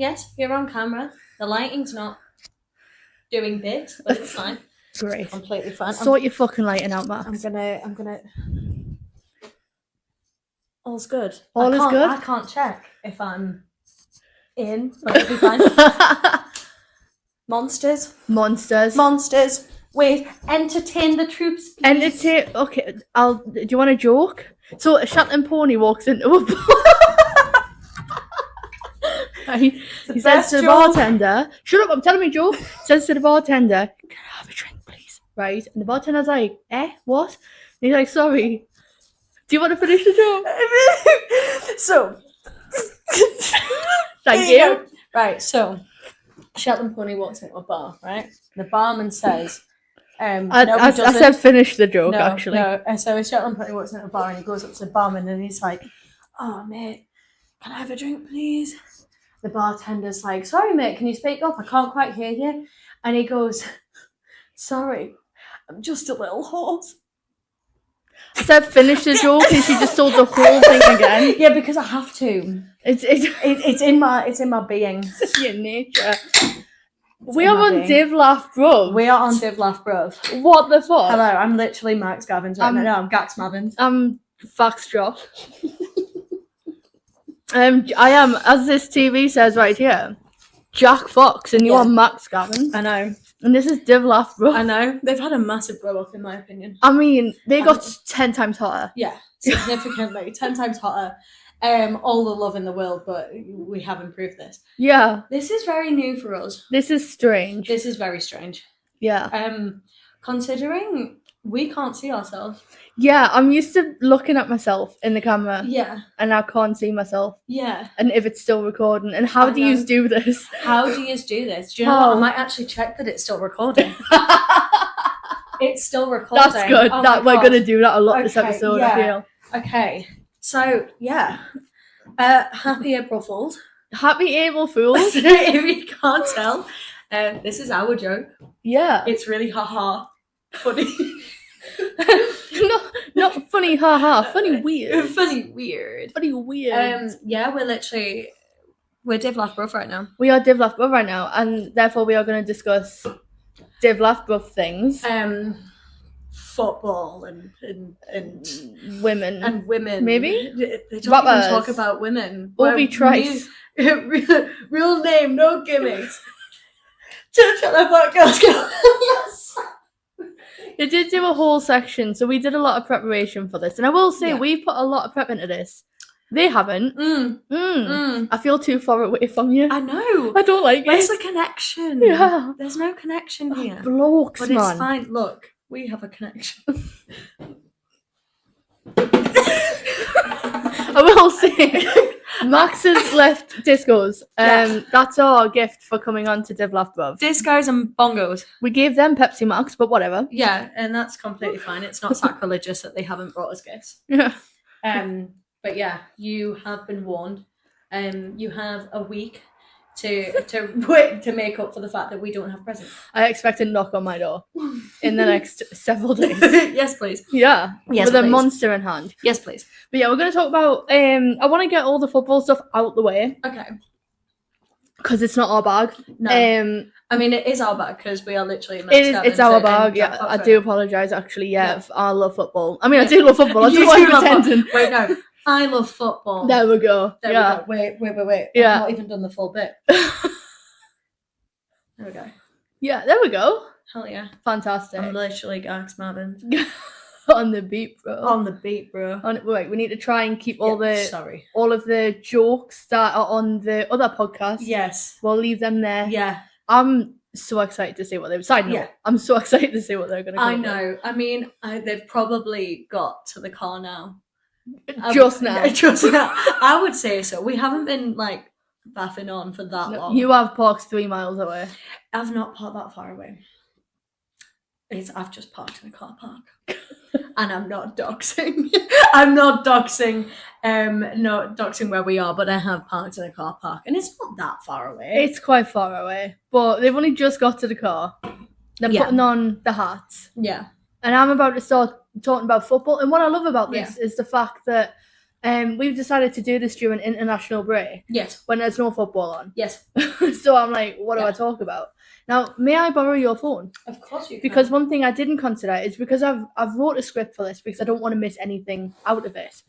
Yes, you're on camera. The lighting's not doing bits, but it's fine. Great. It's completely fine. Sort your fucking lighting out, Max. I'm gonna. All's good. All is good? I can't check if I'm in, but it'll be fine. Monsters. Wait, entertain the troops, please. Okay, do you want a joke? So a Shetland pony walks into a bar. He says to the bartender, "Shut up, I'm telling you a joke." Says to the bartender, "Can I have a drink, please?" Right? And the bartender's like, what? And he's like, "Sorry. Do you want to finish the joke?" So, thank you. Right, so Shetland pony walks into a bar, right? The barman says, I said finish the joke, actually. No, so a Shetland pony walks into a bar and he goes up to the barman and he's like, "Oh, mate, can I have a drink, please?" The bartender's like, "Sorry, mate, can you speak up? I can't quite hear you." And he goes, "Sorry, I'm just a little hoarse." I said finish the joke and she just told the whole thing again. Yeah, because I have to. It's in my being. It's your nature. We are on Div Laugh Bruv. We are on Div Laugh Bruv. What the fuck? Hello, I'm literally Max Gavins right now. No, I'm Gax Mavins. I'm Fax Josh. I am, as this TV says right here, Jack Fox, and you are Max Gavin. I know. And this is Div Laugh Bruv. I know. They've had a massive blow up, in my opinion. I mean, they got 10 times hotter. Yeah, significantly. 10 times hotter. All the love in the world, but we have improved this. Yeah. This is very new for us. This is strange. This is very strange. Yeah. Considering we can't see ourselves. Yeah, I'm used to looking at myself in the camera. Yeah. And I can't see myself. Yeah. And if it's still recording. And how do you do this? How do you do this? Do you know what? I might actually check that it's still recording. It's still recording. That's good. Oh we're going to do that a lot this episode, I feel. Okay. So, yeah. Happy April Fools. Happy April Fools. If you can't tell, this is our joke. Yeah. It's really funny. not funny, haha. Funny weird. Funny weird. Yeah, we're Div Laugh Bruv right now. We are Div Laugh Bruv right now, and therefore we are going to discuss Div Laugh Bruv things. Football and women. And women. Maybe? They don't even talk about women. Obi Trice. Real name, no gimmicks. Church at the podcast. Yes. It did do a whole section, so we did a lot of preparation for this. And I will say, we put a lot of prep into this. They haven't. I feel too far away from you. I know. I don't like it. Where's the connection? Yeah. There's no connection here. Blokes, but man. It's fine. Look, we have a connection. I will say, Max has left discos. That's our gift for coming on to Div Laugh Bruv. Discos and bongos. We gave them Pepsi Max, but whatever. Yeah, and that's completely fine. It's not sacrilegious that they haven't brought us gifts. Yeah. But yeah, you have been warned. You have a week to make up for the fact that we don't have presents. I expect a knock on my door in the next several days. Yes, please. Yeah. Yes, with please. a monster in hand. Yes, please. But yeah, we're going to talk about, I want to get all the football stuff out the way. Okay. Because it's not our bag. No. I mean, it is our bag because we are literally... It's our bag, yeah. I do apologise, actually, yeah. I love football. I mean, I do love football. I just want to pretend. Wait, no. I love football. There we go. We go. Wait. Yeah. I've not even done the full bit. There we go. Yeah, there we go. Hell yeah. Fantastic. I'm literally Gax Marvin. On the beat, bro. On the beat, bro. Wait, we need to try and keep all of the jokes that are on the other podcast. Yes. We'll leave them there. Yeah. I'm so excited to see what they're... Side note, yeah. I'm so excited to see what they're going to come I know. With. I mean, they've probably got to the car now. Just now. I would say so. We haven't been, baffing on for that long. You have parked 3 miles away. I've not parked that far away. I've just parked in a car park. And I'm not doxing. Not doxing where we are, but I have parked in a car park. And it's not that far away. It's quite far away. But they've only just got to the car. They're putting on the hats. Yeah. And I'm about to start talking about football. And what I love about this is the fact that we've decided to do this during international break Yes. when there's no football on. Yes. So I'm like, what do Yeah. I talk about? Now, may I borrow your phone? Of course you can. Because one thing I didn't consider is because I've wrote a script for this because I don't want to miss anything out of it.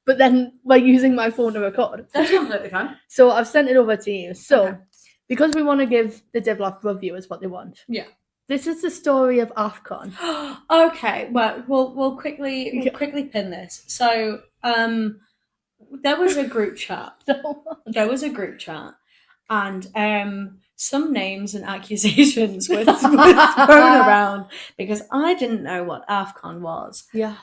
But then we're using my phone to record. That's completely fine. So I've sent it over to you. So Okay. because we want to give the Divlop reviewers what they want. Yeah. This is the story of AFCON. Okay, well, we'll quickly pin this. So, there was a group chat. And some names and accusations were thrown around because I didn't know what AFCON was. Yeah.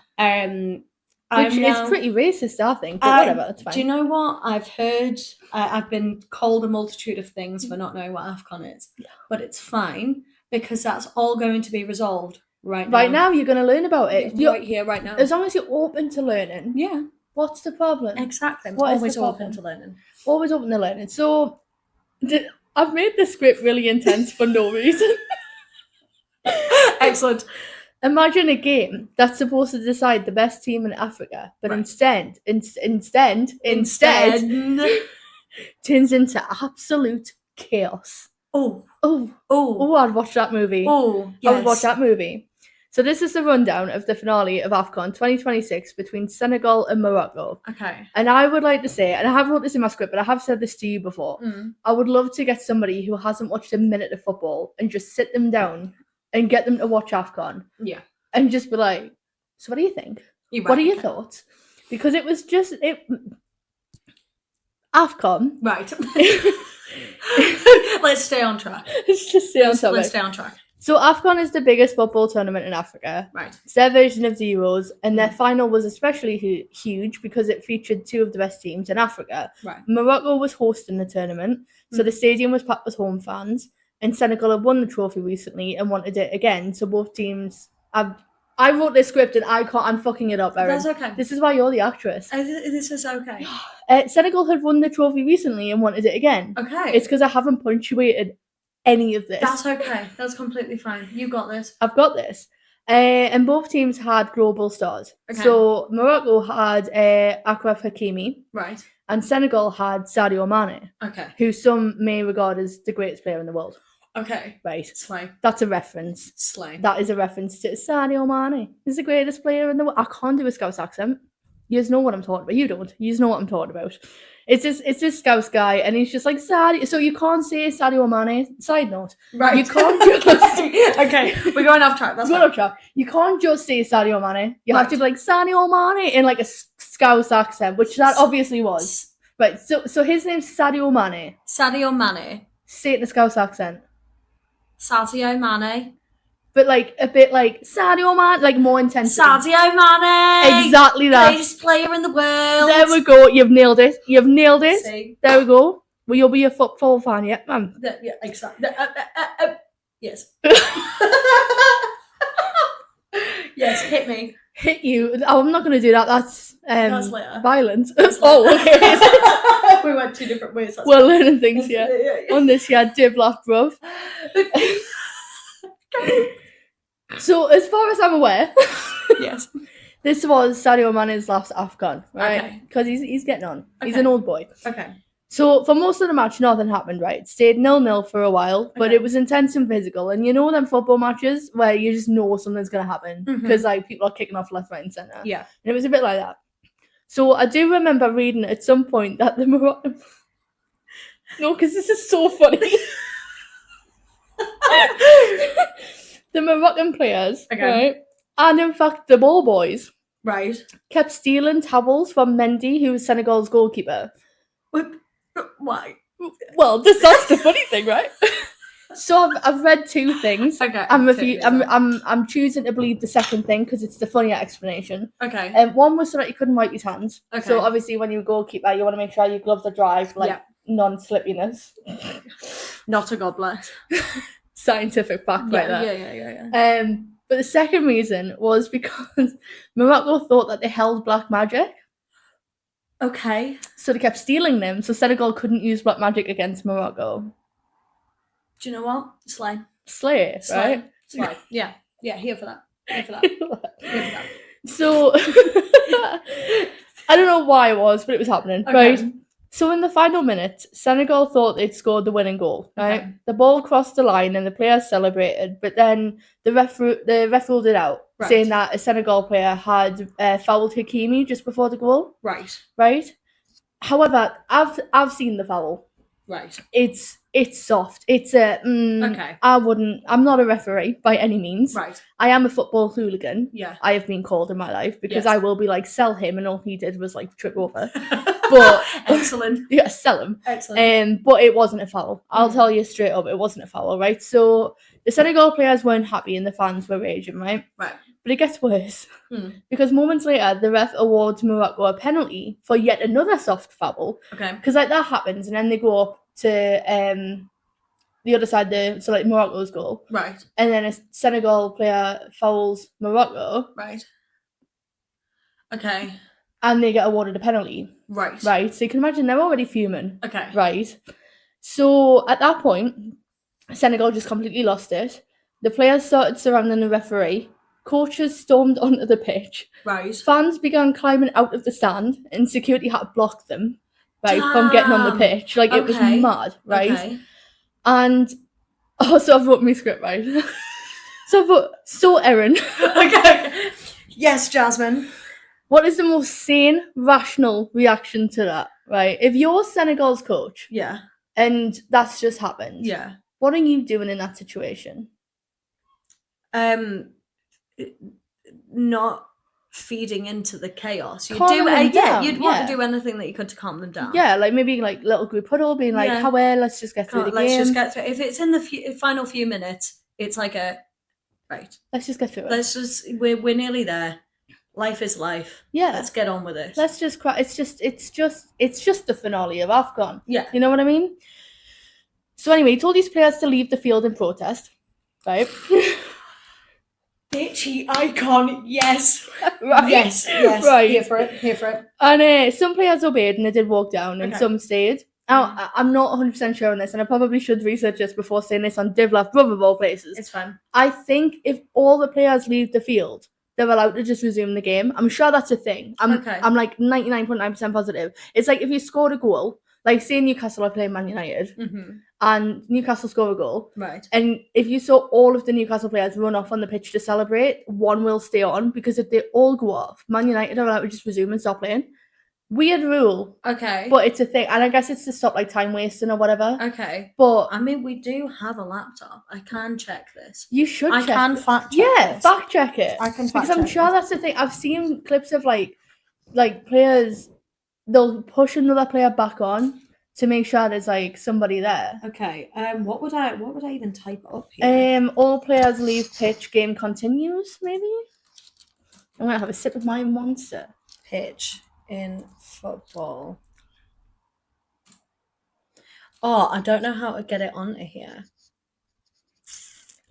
Which is pretty racist, I think, but whatever, it's fine. Do you know what? I've heard, I've been called a multitude of things for not knowing what AFCON is. Yeah. But it's fine because that's all going to be resolved right now. Right now, you're going to learn about it. Right here, right now. As long as you're open to learning. Yeah. What's the problem? Exactly. What always is the open problem? to learning. Always open to learning. So, I've made the script really intense for no reason. Excellent. Imagine a game that's supposed to decide the best team in Africa, but instead turns into absolute chaos. I'd watch that movie. Oh, yes. I would watch that movie. So this is the rundown of the finale of AFCON 2026 between Senegal and Morocco. Okay. And I would like to say, and I have wrote this in my script, but I have said this to you before, I would love to get somebody who hasn't watched a minute of football and just sit them down and get them to watch AFCON. Yeah. And just be like, so what do you think? What are your thoughts? Because it was just AFCON. Right. Let's stay on track. Let's stay on track. So AFCON is the biggest football tournament in Africa. Right. It's their version of the Euros, and their final was especially huge because it featured two of the best teams in Africa. Right. Morocco was hosting the tournament, so the stadium was packed with home fans, and Senegal had won the trophy recently and wanted it again. So both teams. I wrote this script and I'm fucking it up, Erin. That's okay. This is why you're the actress. This is okay. Senegal had won the trophy recently and wanted it again. Okay. It's because I haven't punctuated any of this. That's okay. That's completely fine. You got this. I've got this. And both teams had global stars. Okay. So Morocco had Achraf Hakimi. Right. And Senegal had Sadio Mane. Okay. Who some may regard as the greatest player in the world. Okay. Right. Slay. That's a reference. Slay. That is a reference to Sadio Mane. He's the greatest player in the world. I can't do a Scouse accent. You just know what I'm talking about. You don't. You just know what I'm talking about. It's this Scouse guy, and he's just like Sadio. So you can't say Sadio Mane. Side note. Right. You can't just. Okay. We're going off track. That's off track. You can't just say Sadio Mane. You have to be like Sadio Mane in like a Scouse accent, which that obviously was. Right. So his name's Sadio Mane. Sadio Mane. Say it in a Scouse accent. Sadio Mane. But like a bit like Sadio Mane, like more intensity. Sadio Mane. Exactly that. Greatest player in the world. There we go. You've nailed it. See? There we go. Well, you'll be a football fan, yeah, man. Yeah, exactly. Yes. Yes, hit me. Hit you. Oh, I'm not going to do that. That's later. Violent. That's okay. We went two different ways. We're learning things here. On this, Divlop, bruv. So, as far as I'm aware, yes, this was Sadio Mane's last AFCON, right? Because he's getting on. He's an old boy. Okay. So, for most of the match, nothing happened, right? It stayed 0-0 for a while, but it was intense and physical. And you know them football matches where you just know something's going to happen because, like, people are kicking off left, right, and centre. Yeah. And it was a bit like that. So, I do remember reading at some point that the Moroccan... No, because this is so funny. The Moroccan players, right? And, in fact, the ball boys... Right. Kept stealing towels from Mendy, who was Senegal's goalkeeper. Why? Well, that's the funny thing, right? So I've read two things. Okay. I'm choosing to believe the second thing because it's the funnier explanation. Okay. And one was so that you couldn't wipe your hands. Okay. So obviously when you're a goalkeeper, you want to make sure your gloves are dry for non-slippiness. Not a goblet. Scientific fact like that. Yeah. But the second reason was because Morocco thought that they held black magic. Okay. So they kept stealing them, so Senegal couldn't use black magic against Morocco. Do you know what? Slay. Right? Slay. Yeah, here for that. So I don't know why it was, but it was happening. Okay. Right. So in the final minute, Senegal thought they'd scored the winning goal. Right. Okay. The ball crossed the line and the players celebrated, but then the ref ruled it out, Right. saying that a Senegal player had fouled Hakimi just before the goal. Right. Right. However, I've seen the foul. Right. It's soft. It's a Okay. I'm not a referee by any means. Right. I am a football hooligan. Yeah. I have been called in my life because Yes. I will be like, sell him, and all he did was like trip over. But excellent. Yeah, sell him. Excellent. But it wasn't a foul. I'll tell you straight up, it wasn't a foul, right? So the Senegal players weren't happy and the fans were raging, right? Right. But it gets worse. Because moments later, the ref awards Morocco a penalty for yet another soft foul. Okay. Because like that happens, and then they go up to the other side, so like Morocco's goal. Right. And then a Senegal player fouls Morocco. Right. Okay. And they get awarded a penalty. Right. Right. So you can imagine they're already fuming. Okay. Right. So at that point, Senegal just completely lost it. The players started surrounding the referee. Coaches stormed onto the pitch. Right. Fans began climbing out of the stand, and security had to block them, right, from getting on the pitch. Like, it was mad, right? Okay. And also, I've wrote my script, right? So Erin. Okay. Yes, Jasmine. What is the most sane, rational reaction to that, right? If you're Senegal's coach, Yeah. and that's just happened, Yeah. what are you doing in that situation? Not feeding into the chaos. You'd Calming them down, you'd want to do anything that you could to calm them down. Yeah, like maybe like little group huddle, being like, Yeah. how well, let's just get through the Let's game. just get through. If it's in the final few minutes, it's like right. Let's just get through it. We're nearly there. Life is life. Yeah. Let's get on with it. Let's just cry. It's just the finale of AFCON. Yeah. You know what I mean? So anyway, he told these players to leave the field in protest, right? Bitchy icon, yes. Right. Yes. Right. Here for it. And some players obeyed and they did walk down, and Okay. some stayed. Now, I'm not 100% sure on this, and I probably should research this before saying this on Divlaf, Bruv of all places. It's fine. I think if all the players leave the field, they're allowed to just resume the game. I'm sure that's a thing. I'm like 99.9% positive. It's like if you scored a goal, like say Newcastle are playing Man United, and Newcastle score a goal, Right. and if you saw all of the Newcastle players run off on the pitch to celebrate, one will stay on, because if they all go off, Man United are allowed to just resume and stop playing. Weird rule. Okay. But it's a thing, and I guess it's to stop like time wasting or whatever. Okay. But I mean, we do have a laptop. I can check this. you should I check can it. fact check Yeah, this. fact check it. I can Because fact I'm check sure this. that's the thing. I've seen clips of like players, they'll push another player back on to make sure there's like somebody there. Okay. What would I even type up here? All players leave pitch, game continues, maybe? I'm gonna have a sip of my monster. Pitch in football. Oh, I don't know how to get it onto here.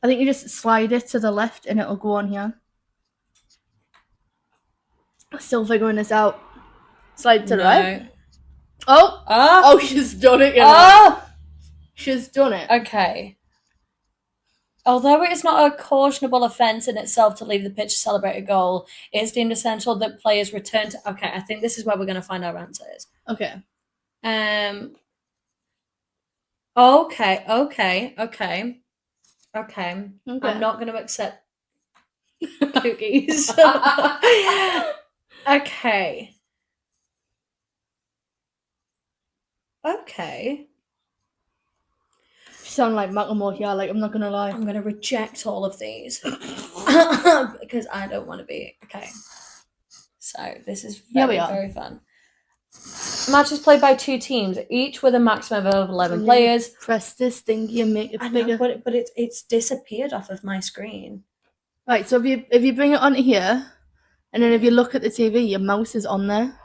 I think you just slide it to the left and it'll go on here. I'm still figuring this out. Slide to the right. Oh, she's done it, you know. She's done it. Okay. Although it is not a cautionable offence in itself to leave the pitch to celebrate a goal, it is deemed essential that players return to... Okay, I think this is where we're going to find our answers. Okay. Okay. I'm not going to accept cookies. Okay. You sound like Macklemore here, like, I'm not gonna lie. I'm going to reject all of these because I don't want to be... Okay. So, this is very fun. Matches played by two teams, each with a maximum of 11 players. Press this thing, you make it I bigger. know, but it's disappeared off of my screen. Right, so if you bring it onto here, and then if you look at the TV, your mouse is on there.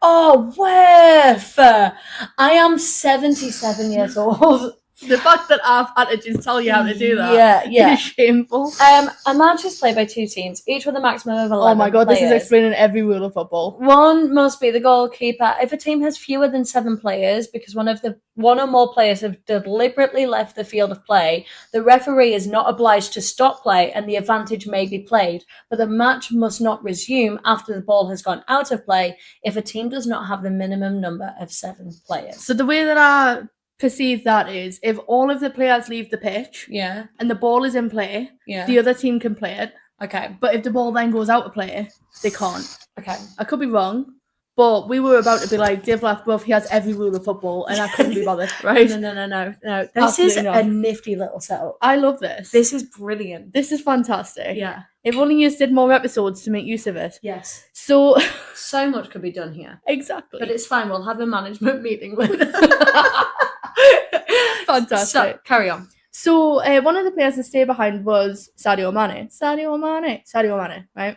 Oh, worth! I am 77 years old. The fact that I've had to just tell you how to do that Yeah. is shameful. A match is played by 2 teams, each with a maximum of 11 Oh my god, players. this is explaining every rule of football. One must be the goalkeeper. If a team has fewer than 7 players, because one or more players have deliberately left the field of play, the referee is not obliged to stop play and the advantage may be played, but the match must not resume after the ball has gone out of play if a team does not have the minimum number of 7 players. So the way that I perceive that is, if all of the players leave the pitch Yeah. and the ball is in play, Yeah. the other team can play it. Okay. But if the ball then goes out of play, they can't. Okay. I could be wrong, but we were about to be like, Dave Laugh, Bruv, he has every rule of football, and I couldn't be bothered, right? No. This Absolutely is not. a nifty little setup. I love this. This is brilliant. This is fantastic. Yeah. If only you did more episodes to make use of it. Yes. So So much could be done here. exactly. But it's fine. We'll have a management meeting later. Fantastic. So, carry on. So one of the players to stay behind was Sadio Mane, right?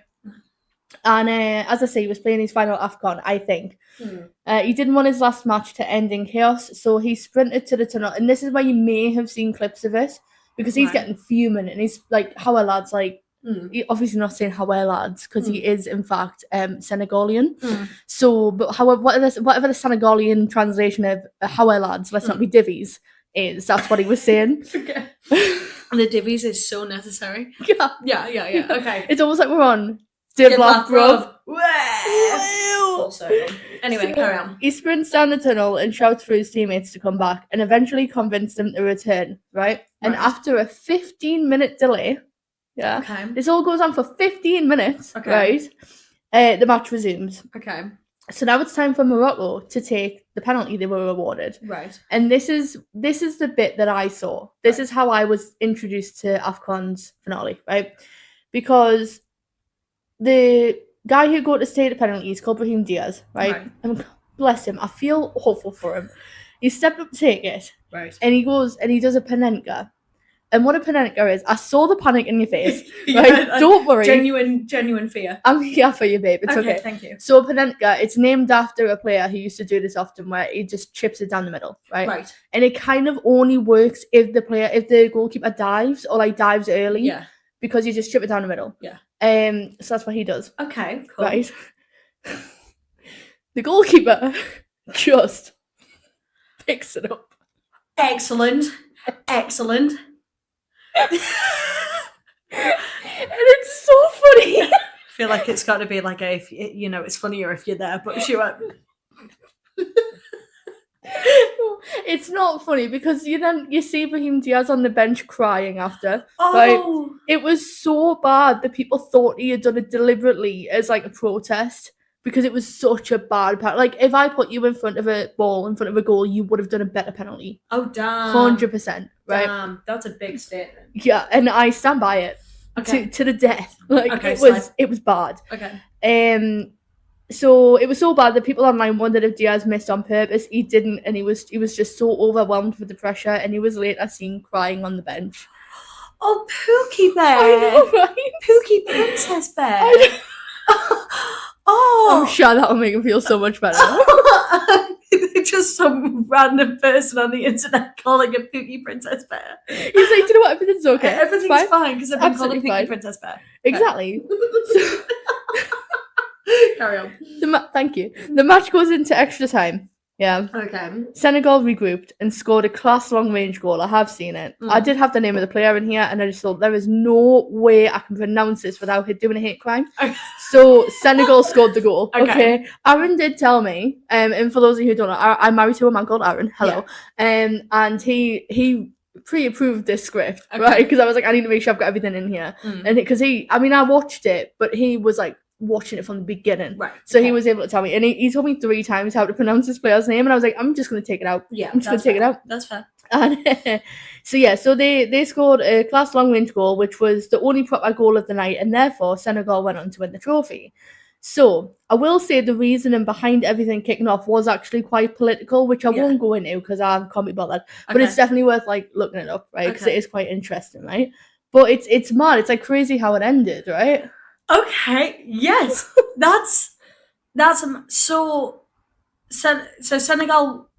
And as I say, he was playing his final AFCON, I think. He didn't want his last match to end in chaos, so he sprinted to the tunnel. And this is where you may have seen clips of it, because he's getting fuming, and he's like, how are lads, like, he obviously not saying how are lads, because he is, in fact, Senegalian. So, but however, whatever the Senegalian translation of how are lads, let's not be divvies, is, that's what he was saying. Okay. The divvies is so necessary. Yeah. Okay. It's almost like we're on Dib Laugh, Bruv. Also, anyway, carry on. He sprints down the tunnel and shouts for his teammates to come back, and eventually convince them to return, right? And after a 15-minute delay, this all goes on for 15 minutes, right? The match resumes. Okay. So now it's time for Morocco to take the penalty they were awarded. Right. And this is the bit that I saw. This is how I was introduced to AFCON's finale, right? Because the guy who got to take the penalty is called Brahim Diaz, right? And bless him, I feel awful for him. He stepped up to take it, right? And he goes and he does a Panenka. And what a Panenka is, I saw the panic in your face, right? Don't worry. Genuine fear. I'm here for you, babe. It's okay. Thank you. So Panenka, it's named after a player who used to do this often, where he just chips it down the middle, right? Right. And it kind of only works if the goalkeeper dives or like dives early. Yeah. Because you just chip it down the middle. Yeah. So that's what he does. Okay, cool. Right. The goalkeeper just picks it up. Excellent. And it's so funny. I feel like it's got to be like it's funnier if you're there, but sure. It's not funny because you see Brahim Diaz on the bench crying after. Oh. Right? It was so bad that people thought he had done it deliberately as like a protest, because it was such a bad penalty. Like, if I put you in front of a ball, in front of a goal, you would have done a better penalty. Oh, damn. 100%, right? Damn, that's a big statement. Yeah, and I stand by it. Okay. To the death. Like, okay, it was bad. Okay. So it was so bad that people online wondered if Diaz missed on purpose. He didn't, and he was just so overwhelmed with the pressure, and he was later seen crying on the bench. Oh, Pookie Bear! I know, right? Pookie Princess Bear! I'm sure that'll make him feel so much better. Just some random person on the internet calling a Pookie Princess Bear. He's like, do you know what? Everything's okay. Everything's fine because I've been called a Absolutely Pookie fine. Princess Bear. Exactly. So, carry on. Thank you. The match goes into extra time. Yeah. Okay. Senegal regrouped and scored a class long-range goal. I have seen it. I did have the name of the player in here, and I just thought there is no way I can pronounce this without doing a hate crime. So Senegal scored the goal. Okay. Aaron did tell me, and for those of you who don't know, I'm married to a man called Aaron. Hello. Yeah. And he pre-approved this script, right? Because I was like, I need to make sure I've got everything in here. And because I watched it, but he was like watching it from the beginning, right? So he was able to tell me, and he told me 3 times how to pronounce this player's name, and I was like, I'm just going to take it out. Yeah, I'm just going to take it out. That's fair. And so they scored a class long range goal, which was the only proper goal of the night, and therefore Senegal went on to win the trophy. So I will say the reasoning behind everything kicking off was actually quite political, which I won't go into because I can't be bothered. But it's definitely worth like looking it up, right? Because it is quite interesting, right? But it's mad. It's like crazy how it ended, right? Okay. Yes. that's so Senegal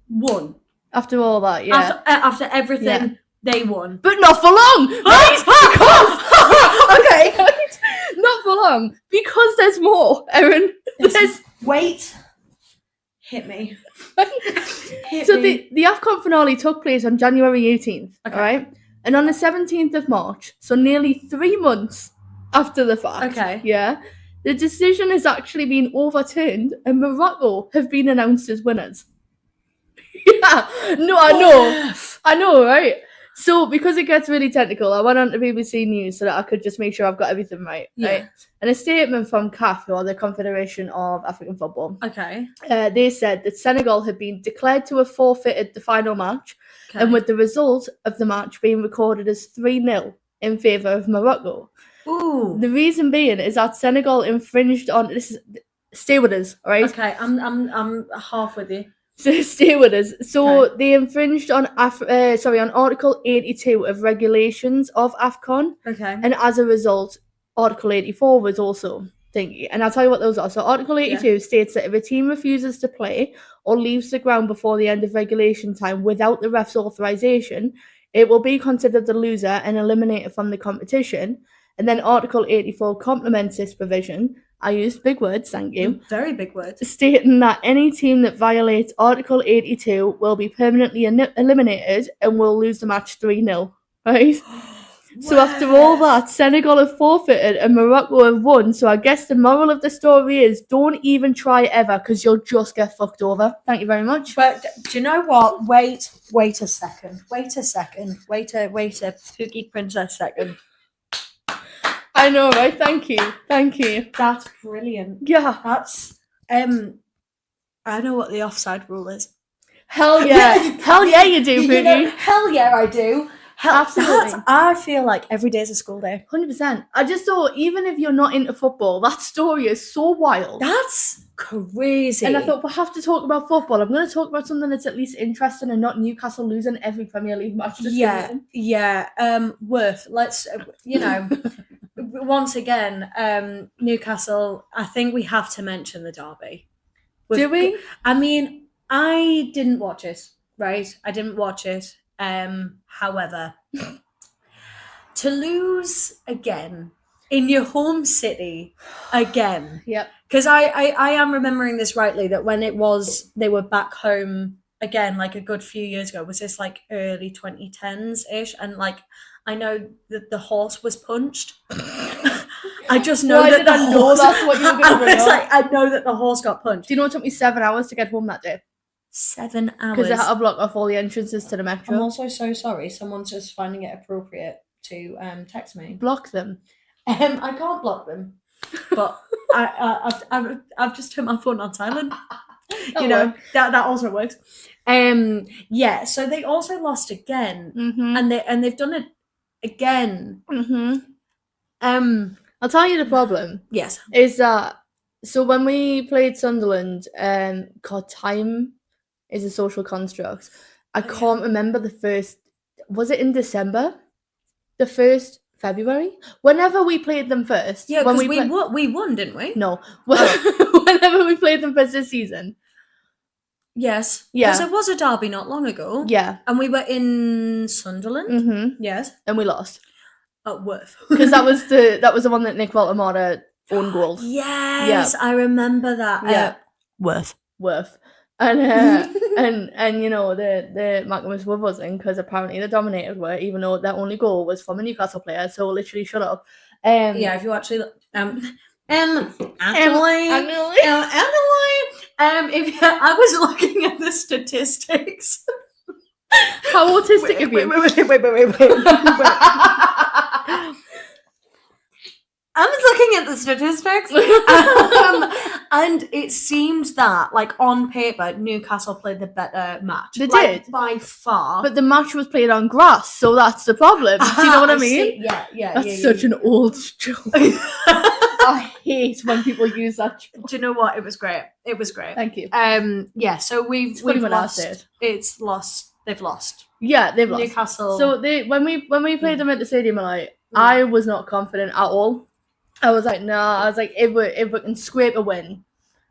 won. After all that, yeah. After everything, Yeah. they won. But not for long, right? Because okay, not for long because there's more, Erin. There's Wait. Hit me. Hit so me. the AFCON finale took place on January 18th, Okay. right? And on the 17th of March, so nearly 3 months after the fact, Okay. yeah, the decision has actually been overturned and Morocco have been announced as winners. Yeah, no, I know, right? So, because it gets really technical, I went on to BBC News so that I could just make sure I've got everything right. Yeah. And a statement from CAF, or the Confederation of African Football, Okay. they said that Senegal had been declared to have forfeited the final match, Okay. and with the result of the match being recorded as 3-0 in favour of Morocco. Ooh. The reason being is that Senegal infringed on this. Stay with us, all right? Okay, I'm half with you. So stay with us. So Okay. they infringed on on Article 82 of regulations of AFCON, Okay. and as a result, Article 84 was also thingy. And I'll tell you what those are. So Article 82 states that if a team refuses to play or leaves the ground before the end of regulation time without the ref's authorization, it will be considered the loser and eliminated from the competition. And then Article 84 complements this provision. I used big words, thank you. Very big words. Stating that any team that violates Article 82 will be permanently eliminated and will lose the match 3-0. Right? So after all that, Senegal have forfeited and Morocco have won. So I guess the moral of the story is don't even try ever because you'll just get fucked over. Thank you very much. But do you know what? Wait a second. Wait a Pookie princess second. I know, right? Thank you. That's brilliant. Yeah. That's I know what the offside rule is. Hell yeah. Hell yeah you do, Pookie. You know, hell yeah I do. Absolutely. I feel like every day is a school day. 100%. I just thought, even if you're not into football, that story is so wild. That's crazy. And I thought, we'll have to talk about football. I'm going to talk about something that's at least interesting and not Newcastle losing every Premier League match this season. Worth. Let's, once again, Newcastle, I think we have to mention the derby. Do we? I mean, I didn't watch it, right? I didn't watch it. However, to lose again in your home city again. Yep. Because I am remembering this rightly, that when they were back home again, like a good few years ago, was this like early 2010s-ish? And like, I know that the horse was punched. I just know that the horse... that's what you were going to bring up? I know that the horse got punched. Do you know it took me 7 hours to get home that day? 7 hours. Because they had to block off all the entrances to the metro. I'm also so sorry. Someone's just finding it appropriate to text me. Block them. I can't block them, but I've just turned my phone on silent. You know, that also works. Yeah. So they also lost again, and they've done it again. I'll tell you the problem. Yes. Is that so when we played Sunderland, God, time is a social construct. I can't remember the first. Was it in December? The first February? Whenever we played them first. Yeah, because we won, didn't we? No. Whenever we played them first this season. Yes. Yeah. Because there was a derby not long ago. Yeah. And we were in Sunderland. Yes. And we lost. At Worth. Because that was the one that Nick Waltemada own goal. Yes, I remember that. Yeah. Worth. And and you know the Maximus were buzzing because apparently the dominated were, even though their only goal was from a Newcastle player. So literally, shut up. Yeah, if you actually if I was looking at the statistics. How autistic of you? Wait. I was looking at the statistics, and it seemed that, like, on paper, Newcastle played the better match. They did. did. By far. But the match was played on grass, so that's the problem. Do you know what I mean? See. Yeah. That's such an old joke. I hate when people use that joke. Do you know what? It was great. Thank you. Yeah, so we've lost. It's lost. They've lost. Yeah, they've lost. Newcastle. So when we played them at the stadium, I was not confident at all. I was like, nah. I was like, if we can scrape a win,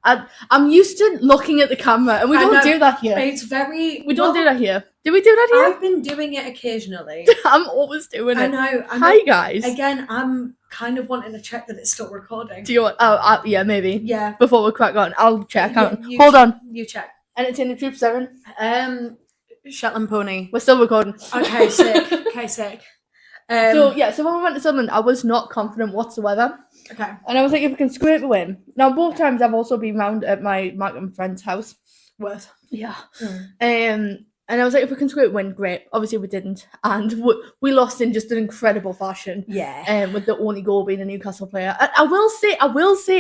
I'm used to looking at the camera, and we I don't know. do that here. It's very. We don't do that here. Do we do that here? I've been doing it occasionally. I'm always doing it. I know. Hi, guys. Again, I'm kind of wanting to check that it's still recording. Do you want? Oh, yeah, maybe. Yeah. Before we crack on, I'll check. Yeah, Hold on. You check. Entertainment Troop 7. Shetland Pony. We're still recording. Okay, sick. Okay, sick. So when we went to Sunderland, I was not confident whatsoever. Okay. And I was like, if we can scrape a win. Now, both times I've also been round at my Markham friend's house. Worth. Yeah. And I was like, if we can scrape a win, great. Obviously, we didn't. And we lost in just an incredible fashion. Yeah. With the only goal being a Newcastle player. I will say,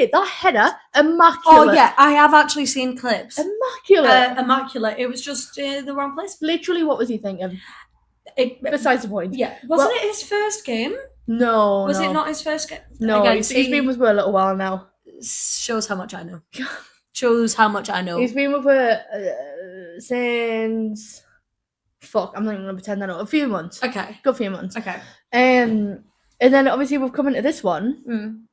that header, immaculate. Oh, yeah. I have actually seen clips. Immaculate. Immaculate. It was just the wrong place. Literally, what was he thinking? Besides the point. Yeah. Wasn't it his first game? No. Was it not his first game? No, Again, he's been with her a little while now. Shows how much I know. Shows how much I know. He's been with her since... Fuck, I'm not even going to pretend I know. A few months. Okay. Good few months. Okay. And then obviously we've come into this one.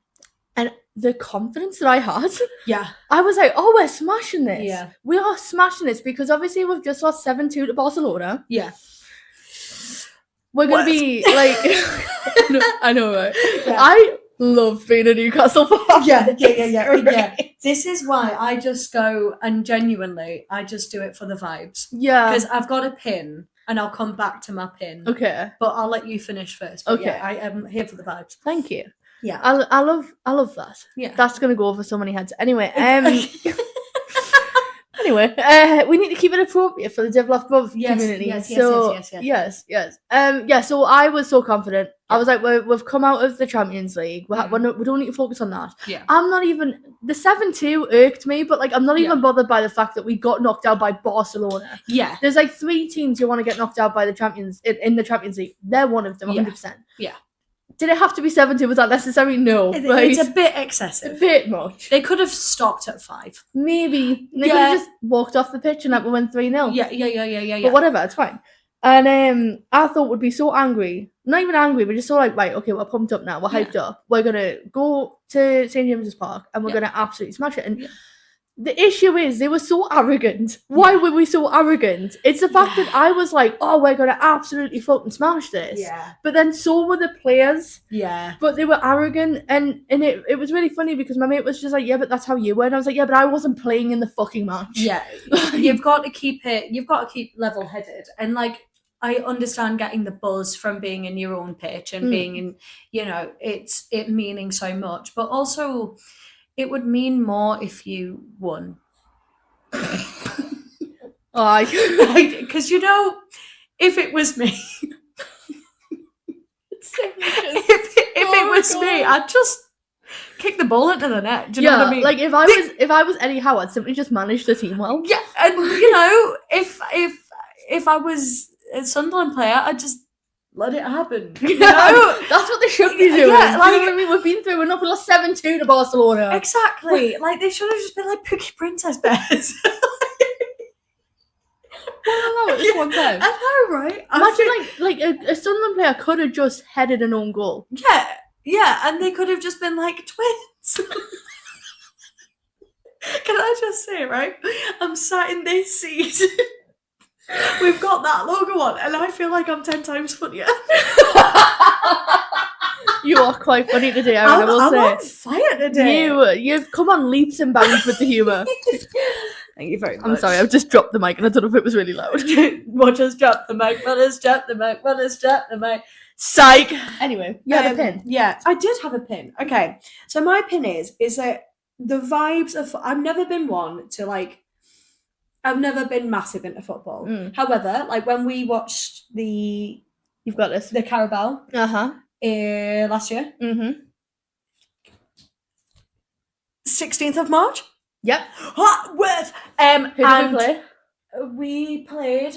And the confidence that I had... Yeah. I was like, oh, we're smashing this. Yeah. We are smashing this because obviously we've just lost 7-2 to Barcelona. Yeah. We're going to be like... I know, right? Yeah. I love being a Newcastle fan. Yeah. This is why I just go and genuinely, I just do it for the vibes. Yeah. Because I've got a pin and I'll come back to my pin. Okay. But I'll let you finish first. But Okay. Yeah, I am here for the vibes. Thank you. Yeah. I love that. Yeah. That's going to go over so many heads. Anyway, we need to keep it appropriate for the Devil Off Bruv community. Yes. So I was so confident. I was like, we've come out of the Champions League. We don't need to focus on that. Yeah. I'm not even... The 7-2 irked me, but like I'm not even bothered by the fact that we got knocked out by Barcelona. Yeah. There's like 3 teams you want to get knocked out by the Champions in the Champions League. They're one of them, 100%. Yeah. Did it have to be 7-2? Was that necessary? No. It's a bit excessive. A bit much. They could have stopped at 5. Maybe. They could have just walked off the pitch and we went 3-0. Yeah. But whatever, it's fine. And I thought we'd be so angry. Not even angry, but just so like, right, okay, we're pumped up now. We're hyped up. We're going to go to St. James's Park and we're going to absolutely smash it. And the issue is they were so arrogant. Why were we so arrogant? It's the fact that I was like, oh, we're going to absolutely fucking smash this. Yeah. But then so were the players. Yeah. But they were arrogant. And it was really funny because my mate was just like, yeah, but that's how you were. And I was like, yeah, but I wasn't playing in the fucking match. Yeah. You've got to keep level-headed. And like, I understand getting the buzz from being in your own pitch and being in, it meaning so much. But also... It would mean more if you won. Because, if it was me... if it was me, I'd just kick the ball into the net. Do you know what I mean? Like, if I was Eddie Howe, I'd simply just manage the team well. Yeah, and, if I was a Sunderland player, I'd just... let it happen. That's what they should be doing. Yeah, like, you know what I mean? We've been through enough. We lost 7-2 to Barcelona. Exactly. Like, they should have just been like Pookie Princess Bears. Well, at this one time. I know, right? Imagine a Sunderland player could have just headed an own goal. Yeah, and they could have just been like twins. Can I just say, right? I'm sat in this seat. We've got that logo on, and I feel like I'm 10 times funnier. You are quite funny today, Aaron, I will say. I'm on fire today. You've come on leaps and bounds with the humour. Thank you very much. I'm sorry, I've just dropped the mic and I don't know if it was really loud. What has dropped the mic? What has dropped the mic? What has dropped the mic? Psych! Anyway, you had a pin. Yeah, I did have a pin. Okay, so my pin is that the vibes of... I've never been one to like... I've never been massive into football. However, like when we watched You've got this. the Carabao last year, 16th of March. Yep. With Who did we play? We played.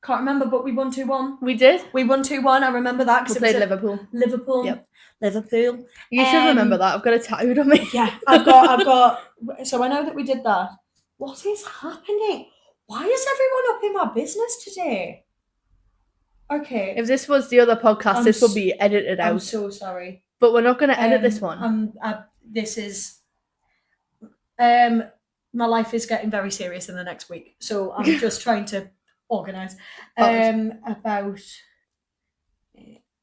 Can't remember, but we won 2-1. We did. We won 2-1. I remember that We because played Liverpool. Liverpool. Yep. Liverpool. You should remember that. I've got it tattooed on me. Yeah, I've got. So I know that we did that. What is happening? Why is everyone up in my business today? Okay. If this was the other podcast, this would be edited out. I'm so sorry. But we're not going to edit this one. This is My life is getting very serious in the next week, so I'm just trying to organise. About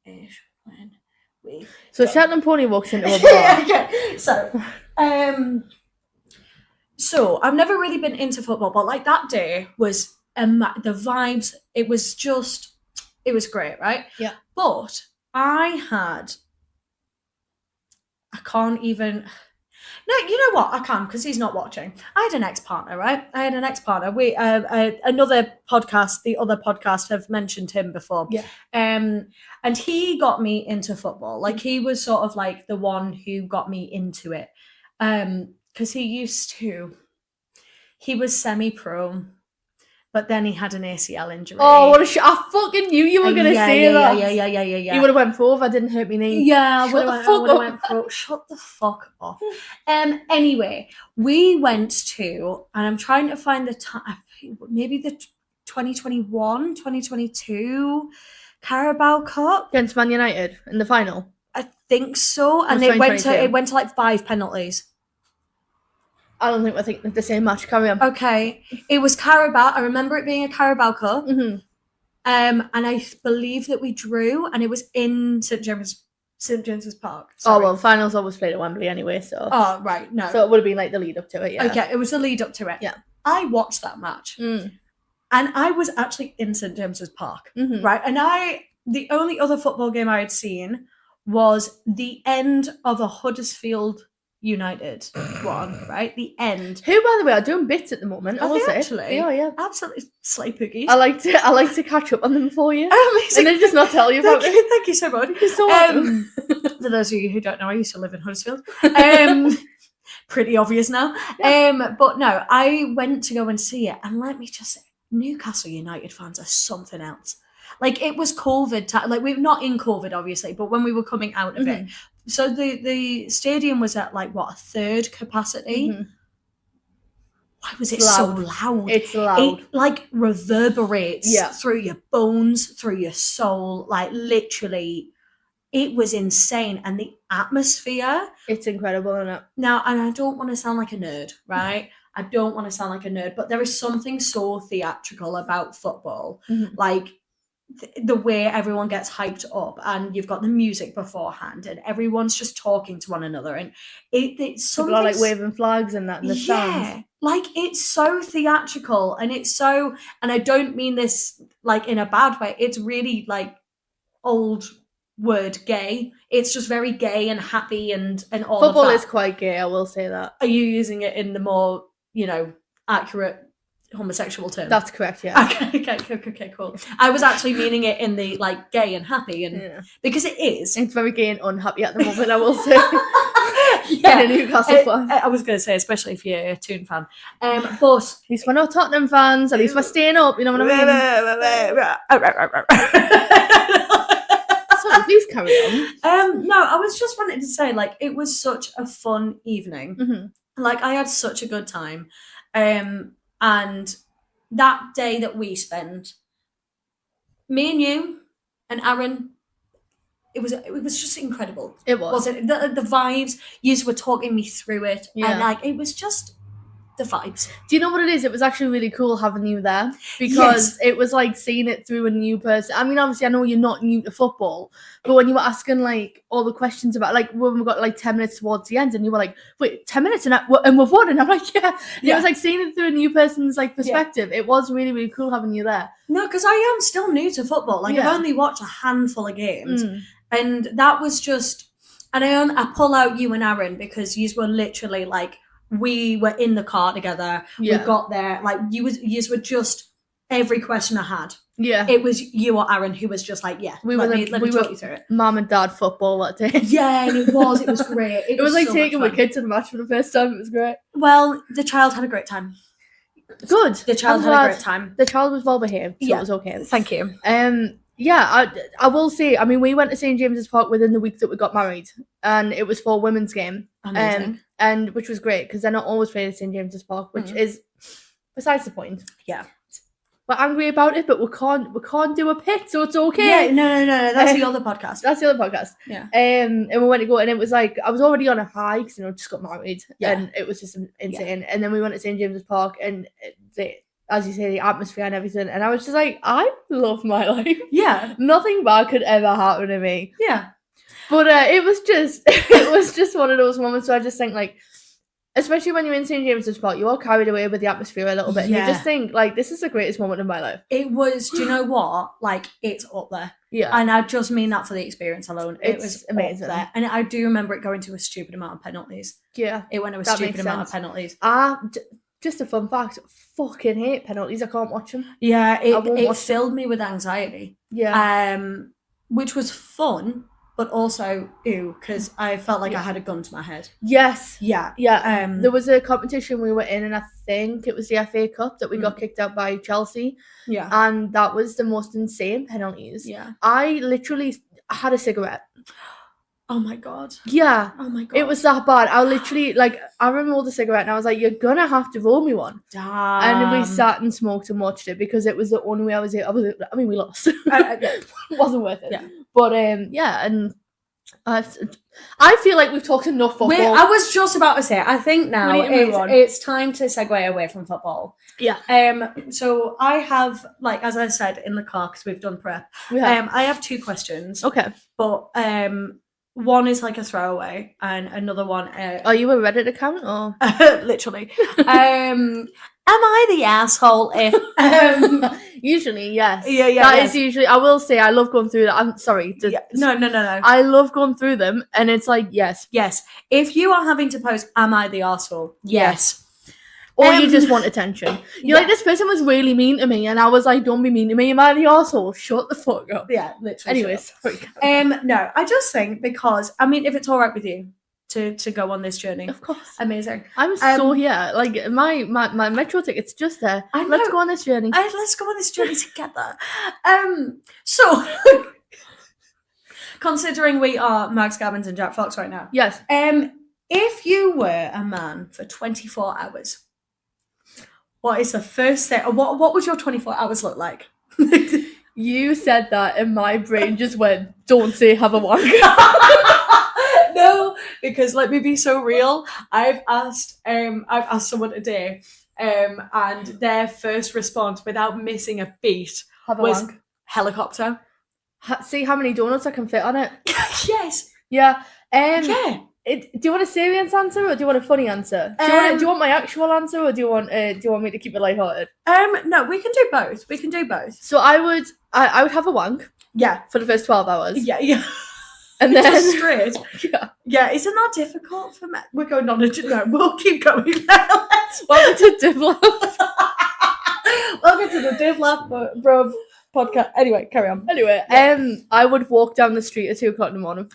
ish when we. So Shetland Pony walks into a bar. Okay, so I've never really been into football, but like that day was the vibes. It was great, right? Yeah. But I can't even. No, you know what? I can because he's not watching. I had an ex-partner, right? We another podcast, the other podcast have mentioned him before. Yeah. And he got me into football. Like he was sort of like the one who got me into it. Because he was semi-pro, but then he had an ACL injury. Oh, what a I fucking knew you were gonna say that. Yeah. You would have went pro if I didn't hurt my knee. Yeah, I Shut would the have fuck up. went pro. Shut the fuck up. Anyway, we went to, and I'm trying to find the time, maybe the 2021, 2022 Carabao Cup. Against Man United in the final. I think so, and That's it went to like 5 penalties. I don't think we're thinking of the same match. Carry on. Okay, it was Carabao. I remember it being a Carabao Cup. Mm-hmm. And I believe that we drew, and it was in St James's Park. Sorry. Oh well, finals always played at Wembley anyway, so. Oh right, no. So it would have been like the lead up to it, yeah. Okay, it was the lead up to it. Yeah. I watched that match, and I was actually in St James's Park, right? And the only other football game I had seen was the end of a Huddersfield United one, right? The end. Who, by the way, are doing bits at the moment. I will say. Actually, yeah, absolutely slay Pookies. I like to catch up on them for you, amazing. and then just not tell you about it. Thank you so much. You're so welcome. For those of you who don't know, I used to live in Huddersfield. Pretty obvious now. But no, I went to go and see it, and let me just say, Newcastle United fans are something else. Like it was COVID time. Like we're not in COVID, obviously, but when we were coming out of it. So the stadium was at like what, a third capacity. Why was it so loud? It's loud. It like reverberates through your bones, through your soul. Like literally, it was insane. And the atmosphere. It's incredible, isn't it? Now, and I don't want to sound like a nerd, right? I don't want to sound like a nerd, but there is something so theatrical about football. Like the way everyone gets hyped up, and you've got the music beforehand, and everyone's just talking to one another, and it's something like waving flags and that in the stands. Like it's so theatrical, and it's so, and I don't mean this like in a bad way. It's really like old word gay. It's just very gay and happy and all. Football of that is quite gay. I will say that. Are you using it in the more accurate homosexual term? That's correct, yeah. Okay, cool. I was actually meaning it in the like gay and happy, and because it is. It's very gay and unhappy at the moment, I will say. Yeah, in a Newcastle fan. I was going to say, especially if you're a Toon fan. But at least we're not Tottenham fans. At least we're staying up. You know what I mean? Sorry, please carry on. No, I was just wanting to say, like, it was such a fun evening. Like, I had such a good time. And that day that we spent, me and you and Aaron, it was just incredible. It was. Wasn't it? The vibes, you were talking me through it. And like, it was just the vibes. Do you know what it is? It was actually really cool having you there, because it was like seeing it through a new person. I mean, obviously I know you're not new to football, but when you were asking like all the questions about, like, when we got like 10 minutes towards the end and you were like, wait, 10 minutes and we've won, and I'm like, yeah. It was like seeing it through a new person's like perspective. It was really, really cool having you there. No, because I am still new to football. Like, I've only watched a handful of games. And that was just, and I pull out you and Aaron because you were literally like, we were in the car together. We got there. Like, you were just, every question I had. Yeah. It was you or Aaron who was just like, let me talk you through it. Mum and dad football that day. Yeah, and it was great. It was like so taking my kids to the match for the first time. It was great. Well, the child had a great time. Good. The child had a great time. The child was well behaved, so it was okay. Thank you. Yeah, I will say, I mean, we went to St James's Park within the week that we got married, and it was for a women's game. Amazing. And which was great, because they're not always playing at St James's Park, which is besides the point. Yeah. angry about it, but we can't do a pit, so it's okay. Yeah, no. That's the other podcast. That's the other podcast. Yeah. And we went to go, and it was like I was already on a high because just got married, Yeah. and it was just insane. And then we went to St James's Park, and as you say, the atmosphere and everything, and I was just like, I love my life. Yeah. Nothing bad could ever happen to me. Yeah. But it was just one of those moments where I just think, like, especially when you're in St James's Park, you are carried away with the atmosphere a little bit. And you just think, like, this is the greatest moment of my life. It was, do you know what? Like, it's up there. Yeah. And I just mean that for the experience alone. It was amazing. Up there. And I do remember it going to a stupid amount of penalties. Yeah. It went to a that stupid makes amount sense. of penalties. Just a fun fact, fucking hate penalties. I can't watch them. Yeah, it filled me with anxiety. Yeah. Which was fun, but also ew, because I felt like I had a gun to my head. Yes. Yeah. Yeah. There was a competition we were in, and I think it was the FA Cup that we got kicked out by Chelsea. Yeah. And that was the most insane penalties. Yeah. I literally had a cigarette. Oh my god. Yeah. Oh my god. It was that bad. I literally, like, I rolled the cigarette and I was like, you're gonna have to roll me one. Damn. And we sat and smoked and watched it because it was the only way I mean, we lost. It wasn't worth it. Yeah. But, yeah, and I feel like we've talked enough football. I was just about to say, I think now it's time to segue away from football. Yeah. So I have, like, as I said in the car, because we've done prep, I have 2 questions. Okay. But one is like a throwaway, and another one. Are you a Reddit account or literally? Am I the asshole? If usually, yes. Yeah. That is usually. I will say, I love going through that. I'm sorry. No. I love going through them, and it's like yes. If you are having to post, am I the asshole? Yes. Or you just want attention. You're like, this person was really mean to me, and I was like, don't be mean to me. Am I the arsehole? Shut the fuck up. Yeah, literally. Anyways, sorry. No, I just think because, I mean, if it's all right with you to go on this journey. Of course. Amazing. I'm so here. Like, my metro ticket's just there. Let's go on this journey. Let's go on this journey together. So, considering we are Max Gabbins and Jack Fox right now. Yes. If you were a man for 24 hours, what is the first thing? What would your 24 hours look like? You said that, and my brain just went, "Don't say have a wank." No, because let me be so real. I've asked someone today, and their first response, without missing a beat, was wank. Helicopter. See how many donuts I can fit on it. Yes. Yeah. Yeah. Do you want a serious answer or do you want a funny answer? Do you want my actual answer or do you want me to keep it lighthearted? No, we can do both. So I would have a wank. Yeah. For the first 12 hours. Yeah. And then just straight. Yeah. Isn't that difficult for me? We're going on we'll keep going. Welcome to Div Lab. Welcome to the Div Lab, Bruv podcast. Anyway, carry on. Anyway, I would walk down the street at 2:00 in the morning.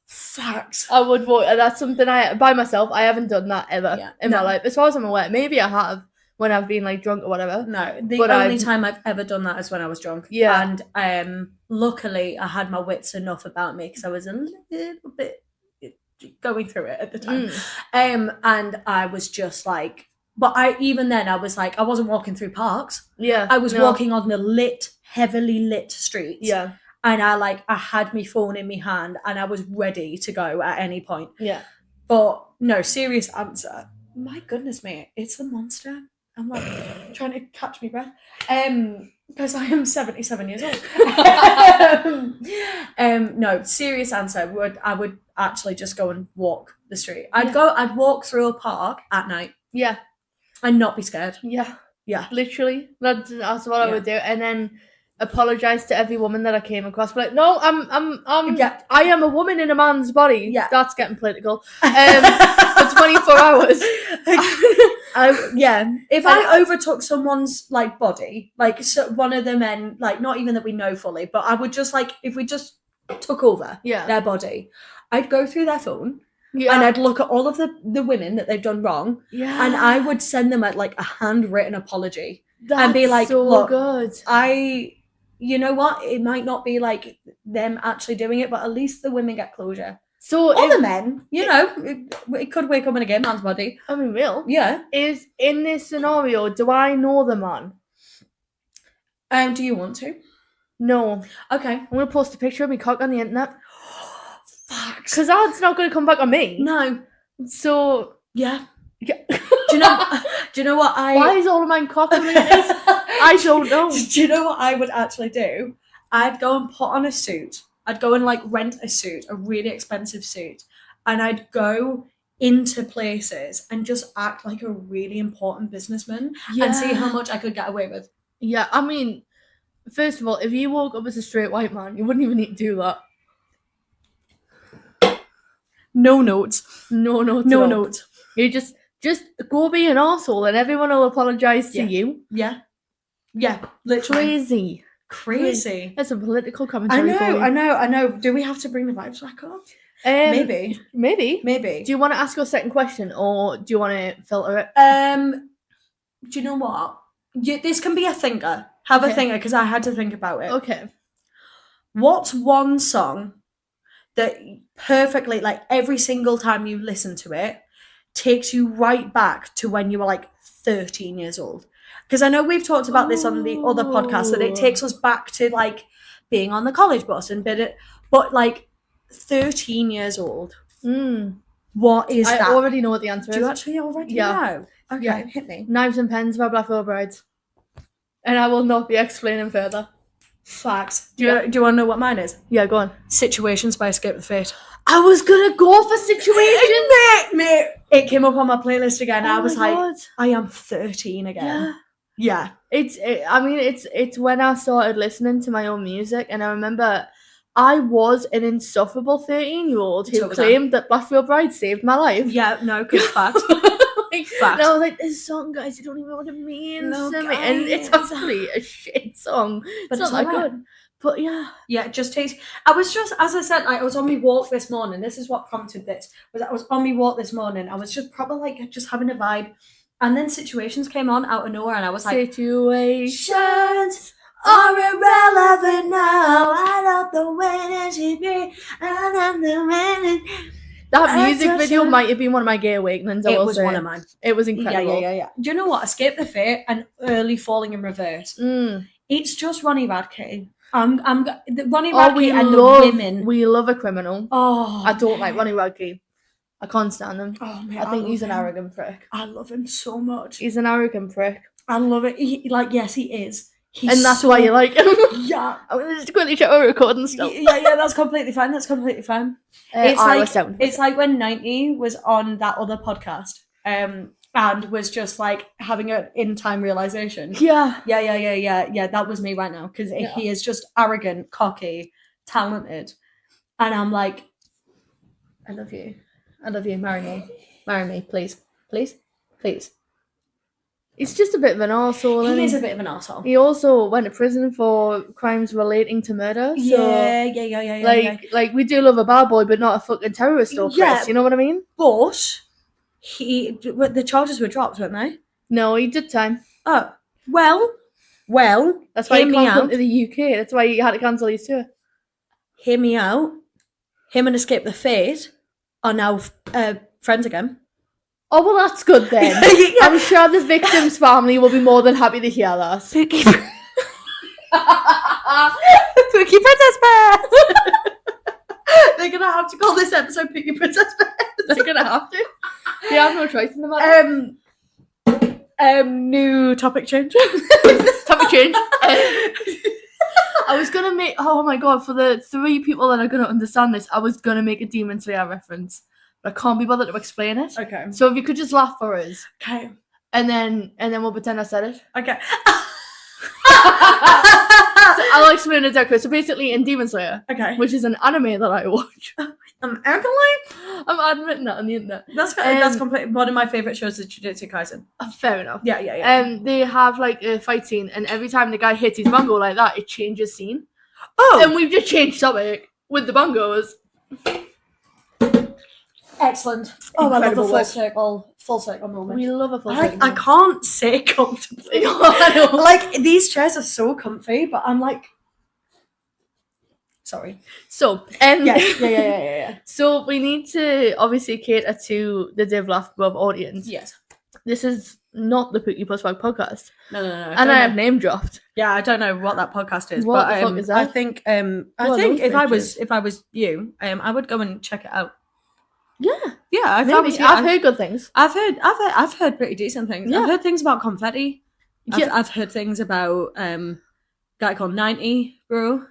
Facts. I would walk, and that's something by myself. I haven't done that ever in my life, as far as I'm aware. Maybe I have when I've been like drunk or whatever. No, the only time I've ever done that is when I was drunk. Yeah, and luckily I had my wits enough about me because I was a little bit going through it at the time. And I was just like, but I was like, I wasn't walking through parks. Yeah, I was walking on the heavily lit streets. Yeah. And I had my phone in my hand and I was ready to go at any point. Yeah. But no, serious answer. My goodness, mate, it's the monster. I'm like trying to catch my breath. Because I am 77 years old. No, serious answer. I would actually just go and walk the street. I'd walk through a park at night. Yeah. And not be scared. Yeah. Yeah. Literally. That's what I would do. And then apologize to every woman that I came across. But like, no, I am a woman in a man's body. Yeah, that's getting political. For 24 hours. If I overtook someone's like body, like one of the men, like not even that we know fully, but I would just like if we just took over their body, I'd go through their phone. Yeah. And I'd look at all of the women that they've done wrong. Yeah. And I would send them a handwritten apology. That's and be like, so look, good. You know what? It might not be like them actually doing it, but at least the women get closure. So the men, it could wake up in a gay man's body. I mean, real. Yeah. Is in this scenario, do I know the man? Do you want to? No. Okay. I'm going to post a picture of me cock on the internet. Facts. Because that's not going to come back on me. No. So, Yeah. yeah. Do you know what I... Why is all of mine cock on like this? I don't know. Do you know what I would actually do? I'd go and put on a suit. I'd go and like rent a suit, a really expensive suit. And I'd go into places and just act like a really important businessman and see how much I could get away with. Yeah, I mean, first of all, if you woke up as a straight white man, you wouldn't even need to do that. No notes. No notes. No notes. You just go be an arsehole and everyone will apologise to you. Yeah. Yeah. Literally. Crazy. That's a political commentary. I know. Do we have to bring the vibes back up? Maybe. Do you want to ask your second question or do you want to filter it? Do you know what? This can be a thinker. Have a thinker because I had to think about it. Okay. What's one song that perfectly, like every single time you listen to it, takes you right back to when you were like 13 years old? Because I know we've talked about this on the other podcast, that it takes us back to like being on the college bus and but like 13 years old. What is that? I already know what the answer is. Do you actually already know? Okay, yeah. Hit me. Knives and Pens by Black Veil Brides. And I will not be explaining further. Facts. Do you want to know what mine is? Yeah, go on. Situations by Escape the Fate. I was gonna go for Situations. Mate, it came up on my playlist again. I was like, God. I am 13 again. Yeah. It's when I started listening to my own music, and I remember I was an insufferable 13-year-old who claimed that Black Veil Bride saved my life. Yeah, no, because fact. And I was like, this song, guys, you don't even know what it means to me. And it's actually a shit song. But it's not that good. But yeah. Yeah, it just takes... I was just, as I said, I was on my walk this morning. This is what prompted this. I was on my walk this morning. I was just probably like just having a vibe. And then Situations came on out of nowhere, and I was like... Situations are irrelevant now. I love the way that she be. I love the way that... That music video might have been one of my gay awakenings. It was one of mine. It was incredible. Yeah. Do you know what? Escape the Fate and Early Falling in Reverse. It's just Ronnie Radke. Ronnie Radke and the women. We love a criminal. Oh, I don't like Ronnie Radke. I can't stand him. Oh, man, I think he's an arrogant prick. I love him so much. He's an arrogant prick. I love it. Yes, he is. And that's why you like him. Yeah. I'm going to just quickly check our recording stuff. Yeah, that's completely fine. It's like when 90 was on that other podcast and was just like having an in-time realization. Yeah. Yeah, that was me right now because he is just arrogant, cocky, talented. And I'm like, I love you. Marry me, please. He's just a bit of an arsehole. He is a bit of an arsehole. He also went to prison for crimes relating to murder. So, yeah. Like we do love a bad boy, but not a fucking terrorist or Chris. You know what I mean? But the charges were dropped, weren't they? No, he did time. Oh, well. That's why he can't come to the UK. That's why he had to cancel his tour. Hear me out. Him and Escape the Fate are now friends again. Oh, well, that's good then. Yeah. I'm sure the victim's family will be more than happy to hear that. Pookie Princess Bears! They're going to have to call this episode Pookie Princess Bears. They're going to have to. They have no choice in the matter. New topic change. Topic change. I was going to make... Oh, my God. For the 3 people that are going to understand this, I was going to make a Demon Slayer reference. I can't be bothered to explain it. Okay. So if you could just laugh for us. Okay. And then we'll pretend I said it. Okay. So I'll explain it exactly. So basically in Demon Slayer, which is an anime that I watch. I'm admitting that on the internet. That's completely one of my favourite shows is Jujutsu Kaisen. Fair enough. Yeah. They have like a fight scene, and every time the guy hits his bongo like that, it changes scene. Oh! And we've just changed topic with the bongos. Excellent. Oh, I love a full circle moment. We love a full circle moment. I can't sit comfortably. Like, these chairs are so comfy, but I'm like... Sorry. So, Yeah. So, we need to obviously cater to the Div Laugh Bruv audience. Yes. This is not the Pookie Plus Bag podcast. No. And I have name dropped. Yeah, I don't know what that podcast is. What but the fuck is that? I think What I are think those if I was you, I would go and check it out. Yeah. Yeah, Maybe. I've heard good things. I've heard pretty decent things. Yeah. I've heard things about confetti. Yeah. I've heard things about a guy called 90 Bro.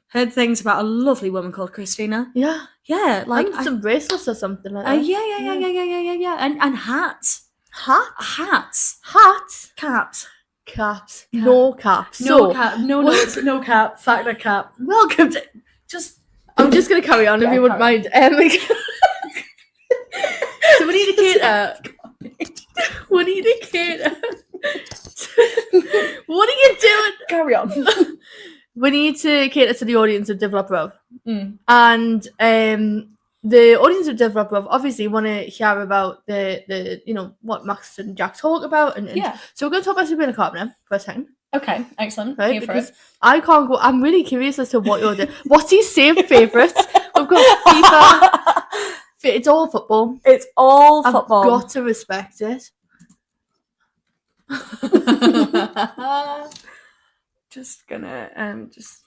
Heard things about a lovely woman called Christina. Yeah. Yeah, like And some bracelets or something like that. yeah. And hats. Hats? Caps. Caps. No caps. No So, cap. No cap. Factor cap. Welcome to I'm just going to carry on if Yeah, you wouldn't mind. So we need to cater. We need to cater. What are you doing? carry on. We need to cater to the audience of Develop Bruv. Mm. And the audience of Develop Bruv obviously want to hear about the what Max and Jack talk about. And Yeah. So we're going to talk about Sabrina Carpenter for a second. Okay, excellent. Right? Here for Because it. I can't go. I'm really curious as to what you're doing. What's your saved favourites? We've got FIFA. It's all football. It's all I've football. got to respect it. Just gonna just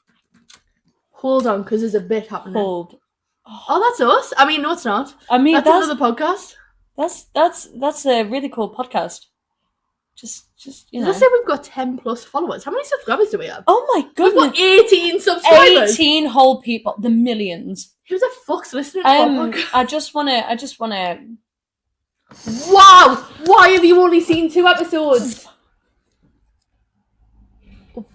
Hold on, because there's a bit happening. hold. Oh, that's us. I mean, no, it's not. I mean, That's another podcast. that's a really cool podcast. Just you Did know. I say we've got 10 plus followers? How many subscribers do we have? Oh my We've got goodness! 18 subscribers. 18 whole people, the millions. Who the fuck's listening to our podcast? I just wanna. Wow! Why have you only seen 2 episodes?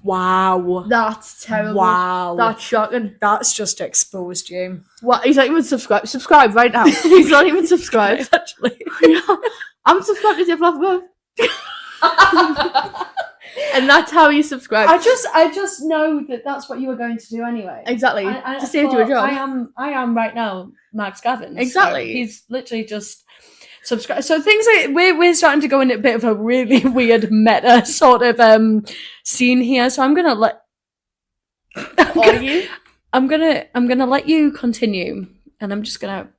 Wow. That's terrible. Wow. That's shocking. That's just exposed you. What? He's not even subscribed. Subscribe right now. He's not even subscribed. Actually. I'm subscribed to Develop Bruv. And that's how you subscribe. I just know that that's what you were going to do anyway. Exactly. I To save you a thought, job. I am right now Max Gavin. Exactly. So he's literally just subscribe. So things like we're starting to go in a bit of a really weird meta sort of scene here. So I'm gonna let I'm gonna let you continue, and I'm just gonna.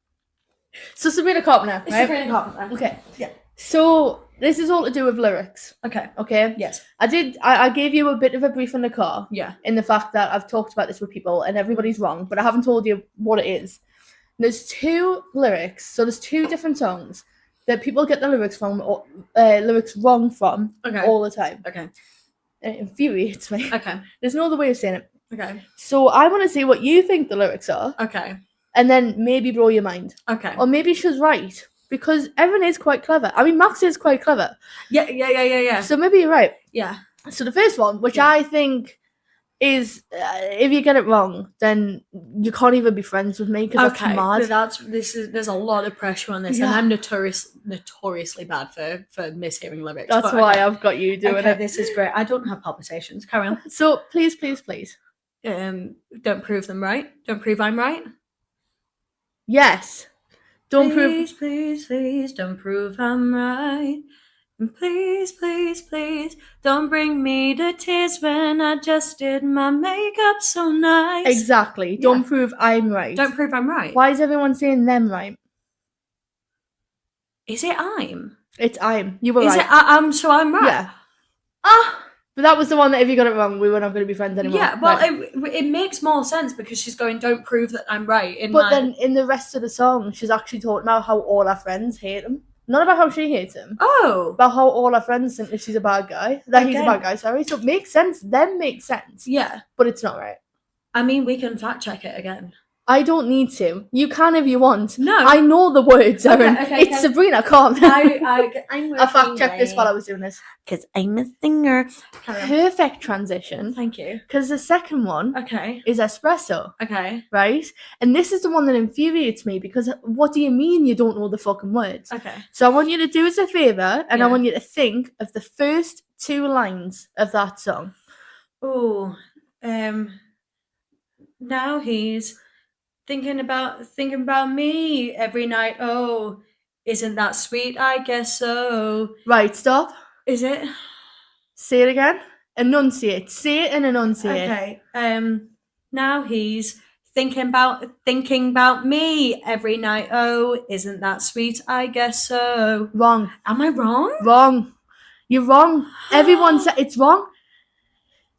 So Sabrina Carpenter, right? Sabrina Carpenter. Okay. Yeah. So this is all to do with lyrics. Okay. Okay. Yes. I gave you a bit of a brief in the car. Yeah. In the fact that I've talked about this with people and everybody's wrong, but I haven't told you what it is. There's 2 lyrics, so there's 2 different songs that people get the lyrics from, or lyrics wrong from, Okay. all the time. Okay. And it infuriates me. Okay. There's no other way of saying it. Okay. So I want to see what you think the lyrics are, Okay. and then maybe blow your mind, Okay. or maybe she's right because everyone is quite clever. I mean, Max is quite clever, Yeah. so maybe you're right. Yeah. So the first one, which Yeah. I think is, if you get it wrong, then you can't even be friends with me because Okay. that's mad. There's a lot of pressure on this, and Yeah. I'm notoriously bad for mishearing lyrics. That's but why okay. I've got you doing Okay, it. this is great. I don't have palpitations. Carry on. So please. Don't prove them right. Don't prove I'm right. Yes. Don't prove. Please, don't prove I'm right. And please, don't bring me to tears when I just did my makeup so nice. Exactly. Don't prove I'm right. Don't prove I'm right. Why is everyone saying them right? Is it I'm? It's I'm. You were Is right. it I'm? So I'm right. Yeah. But that was the one that if you got it wrong, we were not going to be friends anymore. Yeah, well, Right. it makes more sense because she's going, don't prove that I'm right. But then in the rest of the song, she's actually talking about how all our friends hate him. Not about how she hates him. Oh. About how all our friends think that she's a bad guy. That he's a Again. bad guy, sorry. So it makes sense. Them makes sense. Yeah. But it's not right. I mean, we can fact check it again. I don't need to. You can if you want. No. I know the words, Erin. okay, It's okay. Sabrina, calm I'm I fact checked this while I was doing this. Because I'm a singer. Perfect transition. Thank you. Because the second one Okay. is espresso, Okay. right? And this is the one that infuriates me because what do you mean you don't know the fucking words? Okay. So I want you to do us a favour and I Yeah. want you to think of the first 2 lines of that song. Ooh. Now he's thinking about me every night. Oh, isn't that sweet? I guess so. Right, stop. Is it? Say it again. Enunciate. Say it and enunciate. Okay. Now he's thinking about me every night. Oh, isn't that sweet? I guess so. Wrong. Am I wrong? Wrong. You're wrong. Everyone said it's wrong.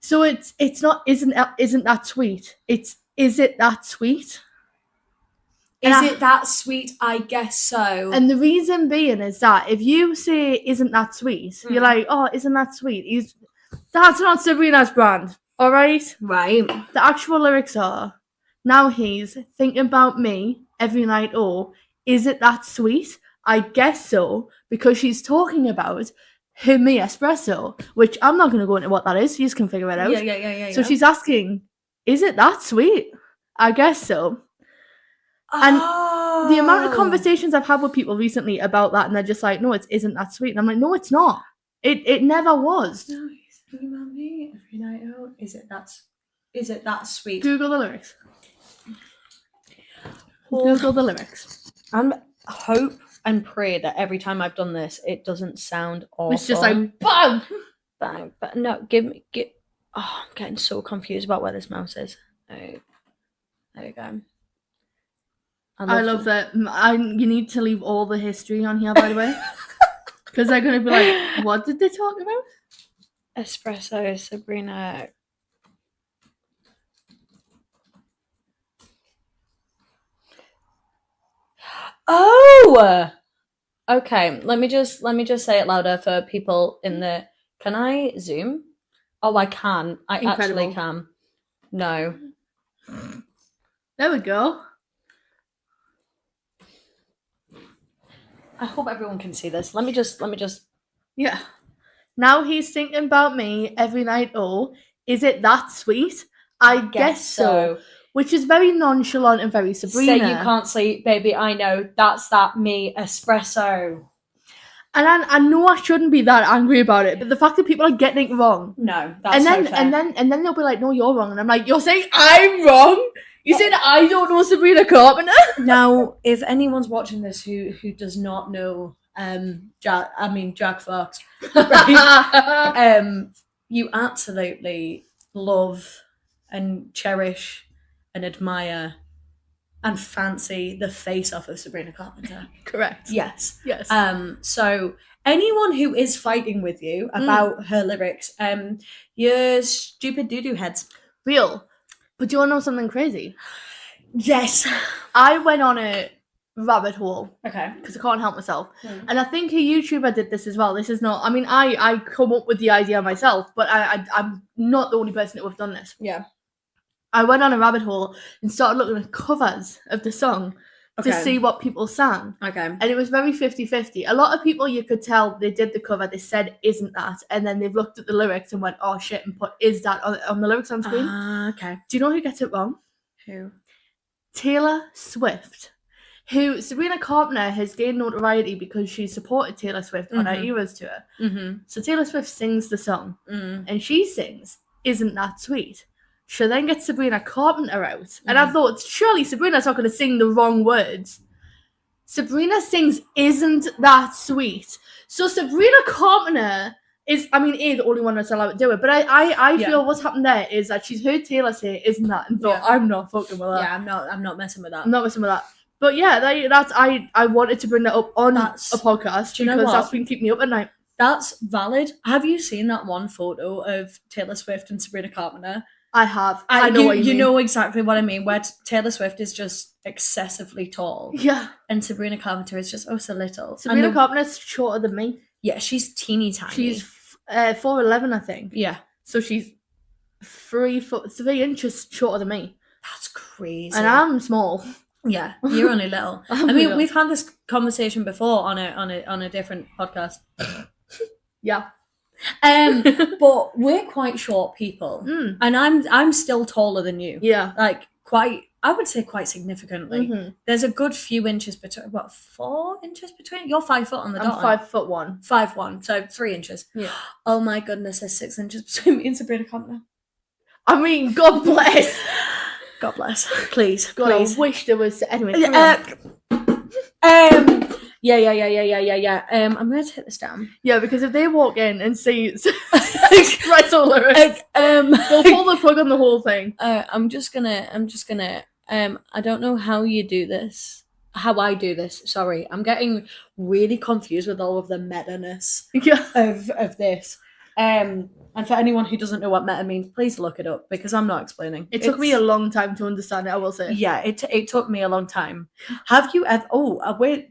So it's not isn't that sweet. It's is it that sweet? Is it that sweet? I guess so. And the reason being is that if you say isn't that sweet, you're like, oh, isn't that sweet? That's not Sabrina's brand, all right? Right. The actual lyrics are, now he's thinking about me every night. Oh, is it that sweet? I guess so, because she's talking about her me espresso, which I'm not going to go into what that is. You just can figure it out. Yeah. So she's asking, is it that sweet? I guess so. And the amount of conversations I've had with people recently about that, and they're just like, no, it isn't that sweet. And I'm like, no, it's not. It never was. No, he's thinking about me every night out. Is it that sweet? Google the lyrics. Google the lyrics. I hope and pray that every time I've done this, it doesn't sound awful. It's just like, bang! Bang. But no, I'm getting so confused about where this mouse is. There you go. I love that. You need to leave all the history on here, by the way. Because they're going to be like, what did they talk about? Espresso, Sabrina. Oh! Okay, let me just say it louder for people in the... Can I zoom? Oh, I can. I Incredible. actually can. No. There we go. I hope everyone can see this. Let me just. Yeah. Now he's thinking about me every night. Oh, is it that sweet? I guess so. Which is very nonchalant and very Sabrina. Say you can't sleep, baby. I know. That's that me espresso. And I know I shouldn't be that angry about it, but the fact that people are getting it wrong. No, that's so fair. And then they'll be like, no, you're wrong. And I'm like, you're saying I'm wrong? You saying I don't know Sabrina Carpenter? Now, if anyone's watching this who does not know Jack Fox, right? You absolutely love and cherish and admire and fancy the face off of Sabrina Carpenter. Correct. Yes. Yes. So anyone who is fighting with you about her lyrics, you're stupid doo-doo heads. Real. But do you want to know something crazy? Yes. I went on a rabbit hole. Okay. Because I can't help myself. And I think a YouTuber did this as well. This is not... I mean, I come up with the idea myself, but I'm not the only person that would have done this. Yeah. I went on a rabbit hole and started looking at covers of the song to Okay. see what people sang. Okay. And it was very 50-50. A lot of people, you could tell they did the cover, they said, isn't that? And then they've looked at the lyrics and went, oh shit, and put is that on the lyrics on screen. Okay. Do you know who gets it wrong? Who? Taylor Swift. Who Sabrina Carpenter has gained notoriety because she supported Taylor Swift on her Eras tour. Mm-hmm. So Taylor Swift sings the song. Mm. And she sings, isn't that sweet? She then gets Sabrina Carpenter out. And I thought, surely Sabrina's not going to sing the wrong words. Sabrina sings, isn't that sweet? So Sabrina Carpenter is, I mean, the only one that's allowed to do it. But I feel what's happened there is that she's heard Taylor say, isn't that? And thought, I'm not fucking with that. Yeah, I'm not messing with that. I'm not messing with that. But yeah, I wanted to bring that up on a podcast do you know because what? that's been keeping me up at night. That's valid. Have you seen that one photo of Taylor Swift and Sabrina Carpenter? I have. I know what you mean. You know exactly what I mean, where Taylor Swift is just excessively tall. Yeah. And Sabrina Carpenter is just so little. Sabrina Carpenter's shorter than me. Yeah, she's teeny tiny. She's 4'11", I think. Yeah. So she's 3 inches shorter than me. That's crazy. And I'm small. Yeah, you're only little. I mean, little. we've had this conversation before on a different podcast. Yeah. But we're quite short people, and I'm still taller than you. Yeah. Like I would say quite significantly. There's a good few inches between. What, 4 inches between? You're 5 foot on the dot. I'm 5'1". 5'1", so 3 inches. Yeah. Oh my goodness, there's 6 inches between me and Sabrina Carpenter. I mean, God bless. God bless. Please, God, please. I wish there was. Anyway. Yeah. I'm gonna take this down. Yeah, because if they walk in and see espresso lyrics, they'll pull the plug on the whole thing. I'm just gonna. I don't know how you do this, how I do this. Sorry, I'm getting really confused with all of the meta-ness Yeah. of this. And for anyone who doesn't know what meta means, please look it up because I'm not explaining. It took me a long time to understand it, I will say. Yeah, it took me a long time. Have you ever? Oh, wait,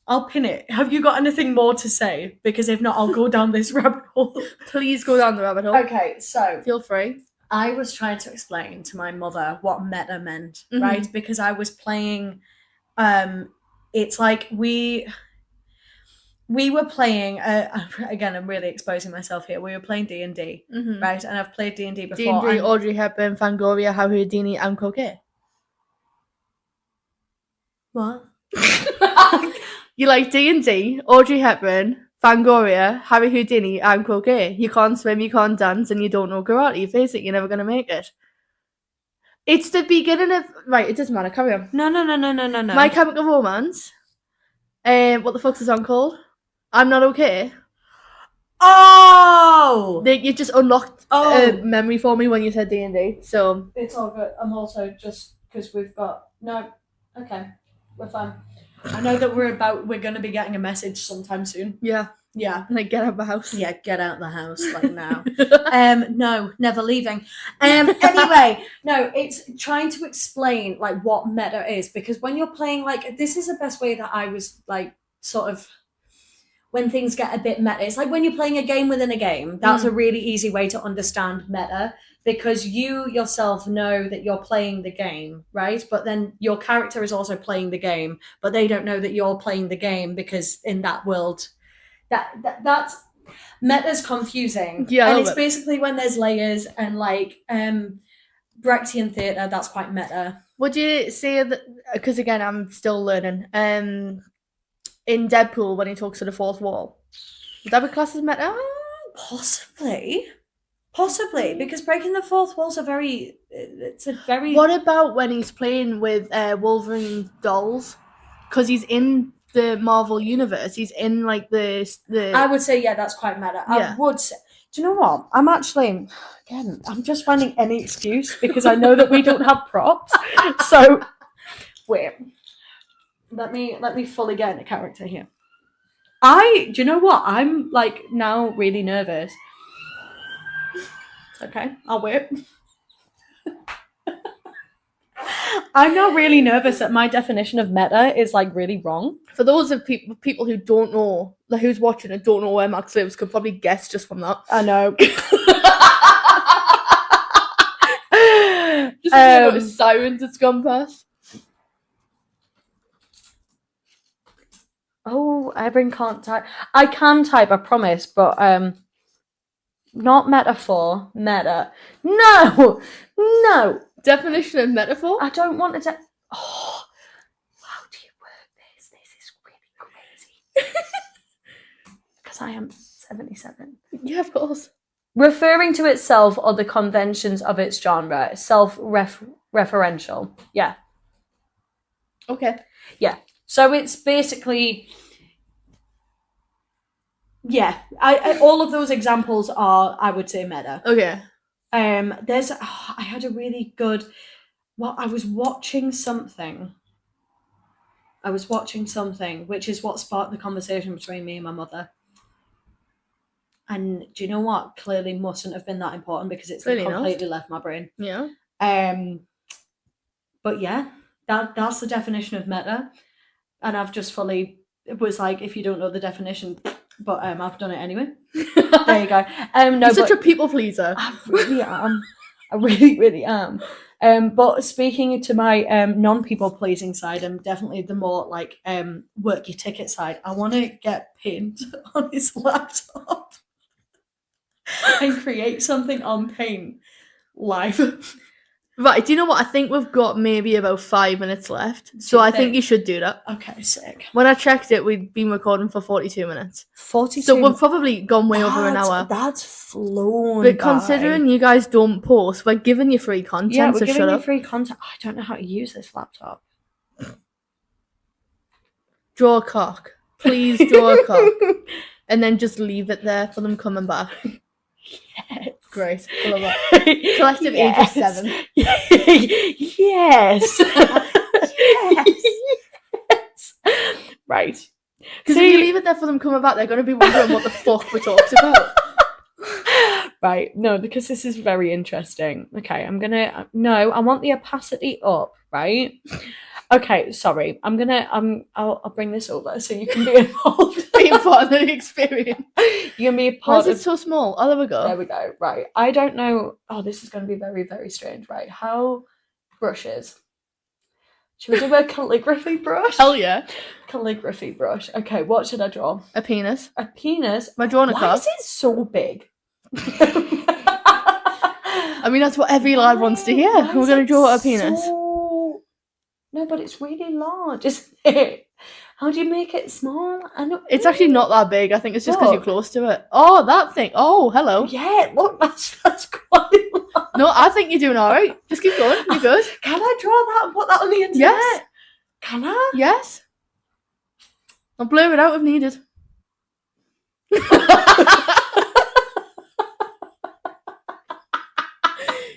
I'll pin it. Have you got anything more to say? Because if not, I'll go down this rabbit hole. Please go down the rabbit hole. Okay, so Feel free. I was trying to explain to my mother what meta meant, Mhm. right? Because I was playing. It's like we were playing. Again, I'm really exposing myself here. We were playing D&D, right? And I've played D&D before. D&D, Audrey Hepburn, Fangoria, Harry Houdini, and Croquet. What? You like D&D, Audrey Hepburn, Fangoria, Harry Houdini, and Croquet. You can't swim, you can't dance, and you don't know karate. Face it, you're never going to make it. It's the beginning of... Right, it doesn't matter. Carry on. No. My Chemical Romance. What the fuck's the song called? I'm Not Okay. Oh! You just unlocked Oh. a memory for me when you said D&D. So It's all good. I'm also just because we've got no. Okay, we're fine. I know that we're going to be getting a message sometime soon. yeah, Yeah. like get out of the house. Yeah, get out the house like now. No, never leaving. Anyway, no, it's trying to explain like what meta is because when you're playing like this is the best way that I was like sort of when things get a bit meta. It's like when you're playing a game within a game. That's a really easy way to understand meta because you yourself know that you're playing the game, right? But then your character is also playing the game, but they don't know that you're playing the game because in that world that's meta's confusing. Yeah, and it's basically when there's layers and like Brechtian theatre, that's quite meta. Would you say that? Because again, I'm still learning. In Deadpool, when he talks to the fourth wall, would that be classed as meta? Possibly, because breaking the fourth wall's it's a very. What about when he's playing with Wolverine dolls? Because he's in the Marvel universe. He's in like the. I would say that's quite meta. Yeah. I would say. Do you know what? I'm just finding any excuse because I know that we don't have props. So wait. Let me fully get into character here. Do you know what? I'm like now really nervous. It's okay. I'll wait. I'm now really nervous that my definition of meta is like really wrong. For those of people who don't know, like who's watching and don't know where Max lives, could probably guess just from that. I know. Just about his sirens that's gone past. Oh, Erin can't type. I can type, I promise, but not metaphor, meta. No. Definition of metaphor? I don't want to. Oh, how do you word this? This is really crazy. Because I am 77. Yeah, of course. Referring to itself or the conventions of its genre, self-referential. Yeah. Okay. Yeah. So it's basically, yeah. I all of those examples are, I would say, meta. Okay. I had a really good. Well, I was watching something, which is what sparked the conversation between me and my mother. And do you know what? Clearly, mustn't have been that important because it's Really completely left my brain. Yeah. But yeah, that's the definition of meta. And I've just fully was like, if you don't know the definition, but I've done it anyway. There you go. No, You're such a people pleaser. I really am. I really, really am. But speaking to my non-people pleasing side, I'm definitely the more like work your ticket side. I want to get Paint on his laptop and create something on Paint live. Right, do you know what? I think we've got maybe about 5 minutes left. So I think you should do that. Okay, sick. When I checked it, we'd been recording for 42 minutes. 42. So we've probably gone way over an hour. That's flown. But considering you guys don't post, we're giving you free content, yeah, we're so giving shut you up. free content. I don't know how to use this laptop. Draw a cock. Please draw a cock. And then just leave it there for them coming back. Yes. Great. I love that. Collective age of 7. Yes. Yes. right? Because if you leave it there for them coming back, they're going to be wondering what the fuck we talked about. Right, no, because this is very interesting. Okay, I want the opacity up, right? Okay, sorry, I'll bring this over so you can be involved. Be a part of the experience. You can be a Why part is of. it so small? Oh, there we go. There we go. Right, I don't know. Oh, this is going to be very, very strange. Right, how brushes? Should we do a calligraphy brush? Hell yeah. Calligraphy brush. Okay, what should I draw? A penis. A penis. Am I drawing a Why cock? is it so big? I mean, that's what every lad wants to hear. Why We're is going to it draw a penis. No, but it's really large, isn't it? How do you make it small? I know It's actually not that big. I think it's just because you're Look. close to it. Oh, that thing. Oh, hello. Yeah, look, that's quite large. No, I think you're doing all right. Just keep going. You're good. Can I draw that and put that on the internet? Yes. Can I? Yes. I'll blur it out if needed.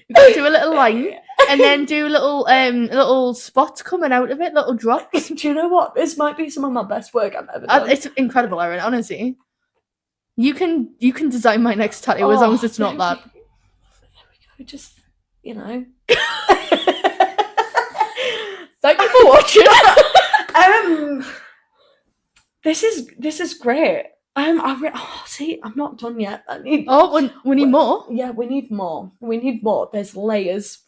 You've got to do a little line and then do little spots coming out of it, little drops. Do you know what? This might be some of my best work I've ever done. It's incredible, Erin, honestly. You can design my next tattoo as long as it's not that. There we go. Just, you know. Thank you for watching. This is great. See, I'm not done yet. We need more. Yeah, we need more. There's layers.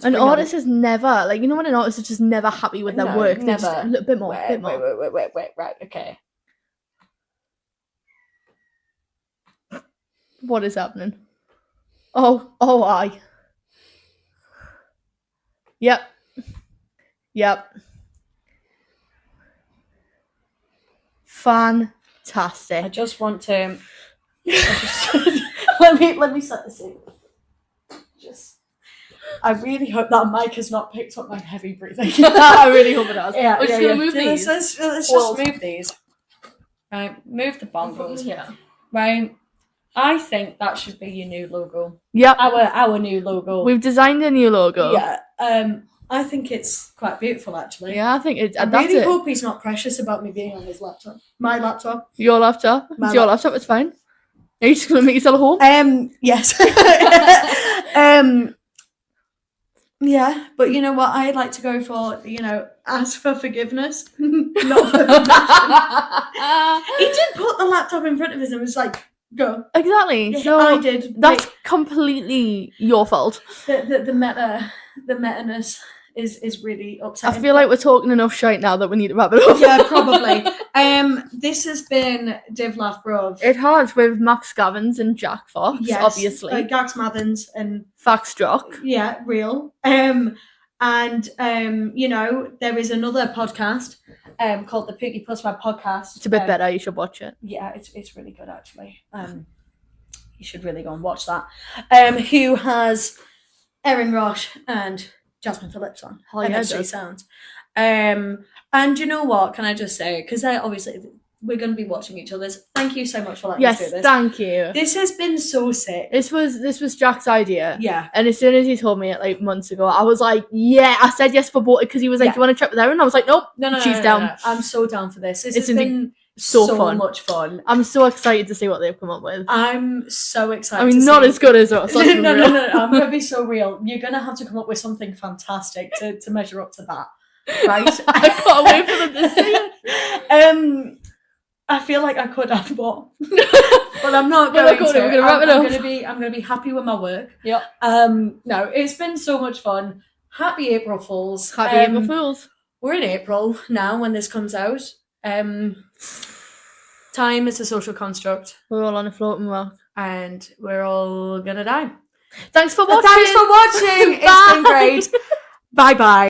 An artist is never when an artist is just never happy with their work. They're just never. a little bit more, Wait, bit more. wait. Right, okay. What is happening? Oh, I. Yep. Fantastic. I just want to. Let me set this in. I really hope that mic has not picked up my heavy breathing. I really hope it has. Yeah, We're just gonna move these. Let's just move these. Right, move the bongos. Yeah. Right, I think that should be your new logo. Yep. Our new logo. We've designed a new logo. Yeah. I think it's quite beautiful, actually. Yeah, I think I that's really it. hope he's not precious about me being on his laptop. My laptop. Your laptop. It's your laptop. It's fine. Are you just gonna make yourself a home? Yes. Yeah, but you know what? I'd like to go for, ask for forgiveness, not for permission. He did put the laptop in front of us and was like, go. Exactly. So I did. That's completely your fault. The meta-ness is really upsetting. I feel like we're talking enough shite now that we need to wrap it up. Yeah, probably. This has been Div Laugh Bruv. It has, with Max Gavins and Jack Fox, Yes, obviously. Gax Mathens and Faxstrock. yeah, real. There is another podcast called the Pookie Puss Podcast. It's a bit better. You should watch it. Yeah, it's really good actually. You should really go and watch that. Who has Erin Roche and Jasmine Phillips on. Oh, yeah, MSG Sounds. And you know what? Can I just say, because obviously we're going to be watching each other's. Thank you so much for letting us do Yes, this. thank you. This has been so sick. This was Jack's idea. Yeah. And as soon as he told me it like months ago, I was like, yeah, I said yes for both because he was like, Yeah. do you want to chat with Erin? I was like, nope. No, she's down. No. I'm so down for this. This It's has been so fun. much fun. I'm so excited to see what they've come up with. I'm so excited. I mean, to not see... as good as us. No. I'm going to be so real. You're going to have to come up with something fantastic to measure up to that. Right? I can't wait for them to see it. I feel like I could have more, but I'm not going to. We're gonna wrap it up. I'm going to be happy with my work. Yep. No, it's been so much fun. Happy April Fools. Happy April Fools. We're in April now when this comes out. Time is a social construct, We're all on a floating rock. and we're all gonna die. Thanks for watching. Thanks for watching. It's been great. Bye bye.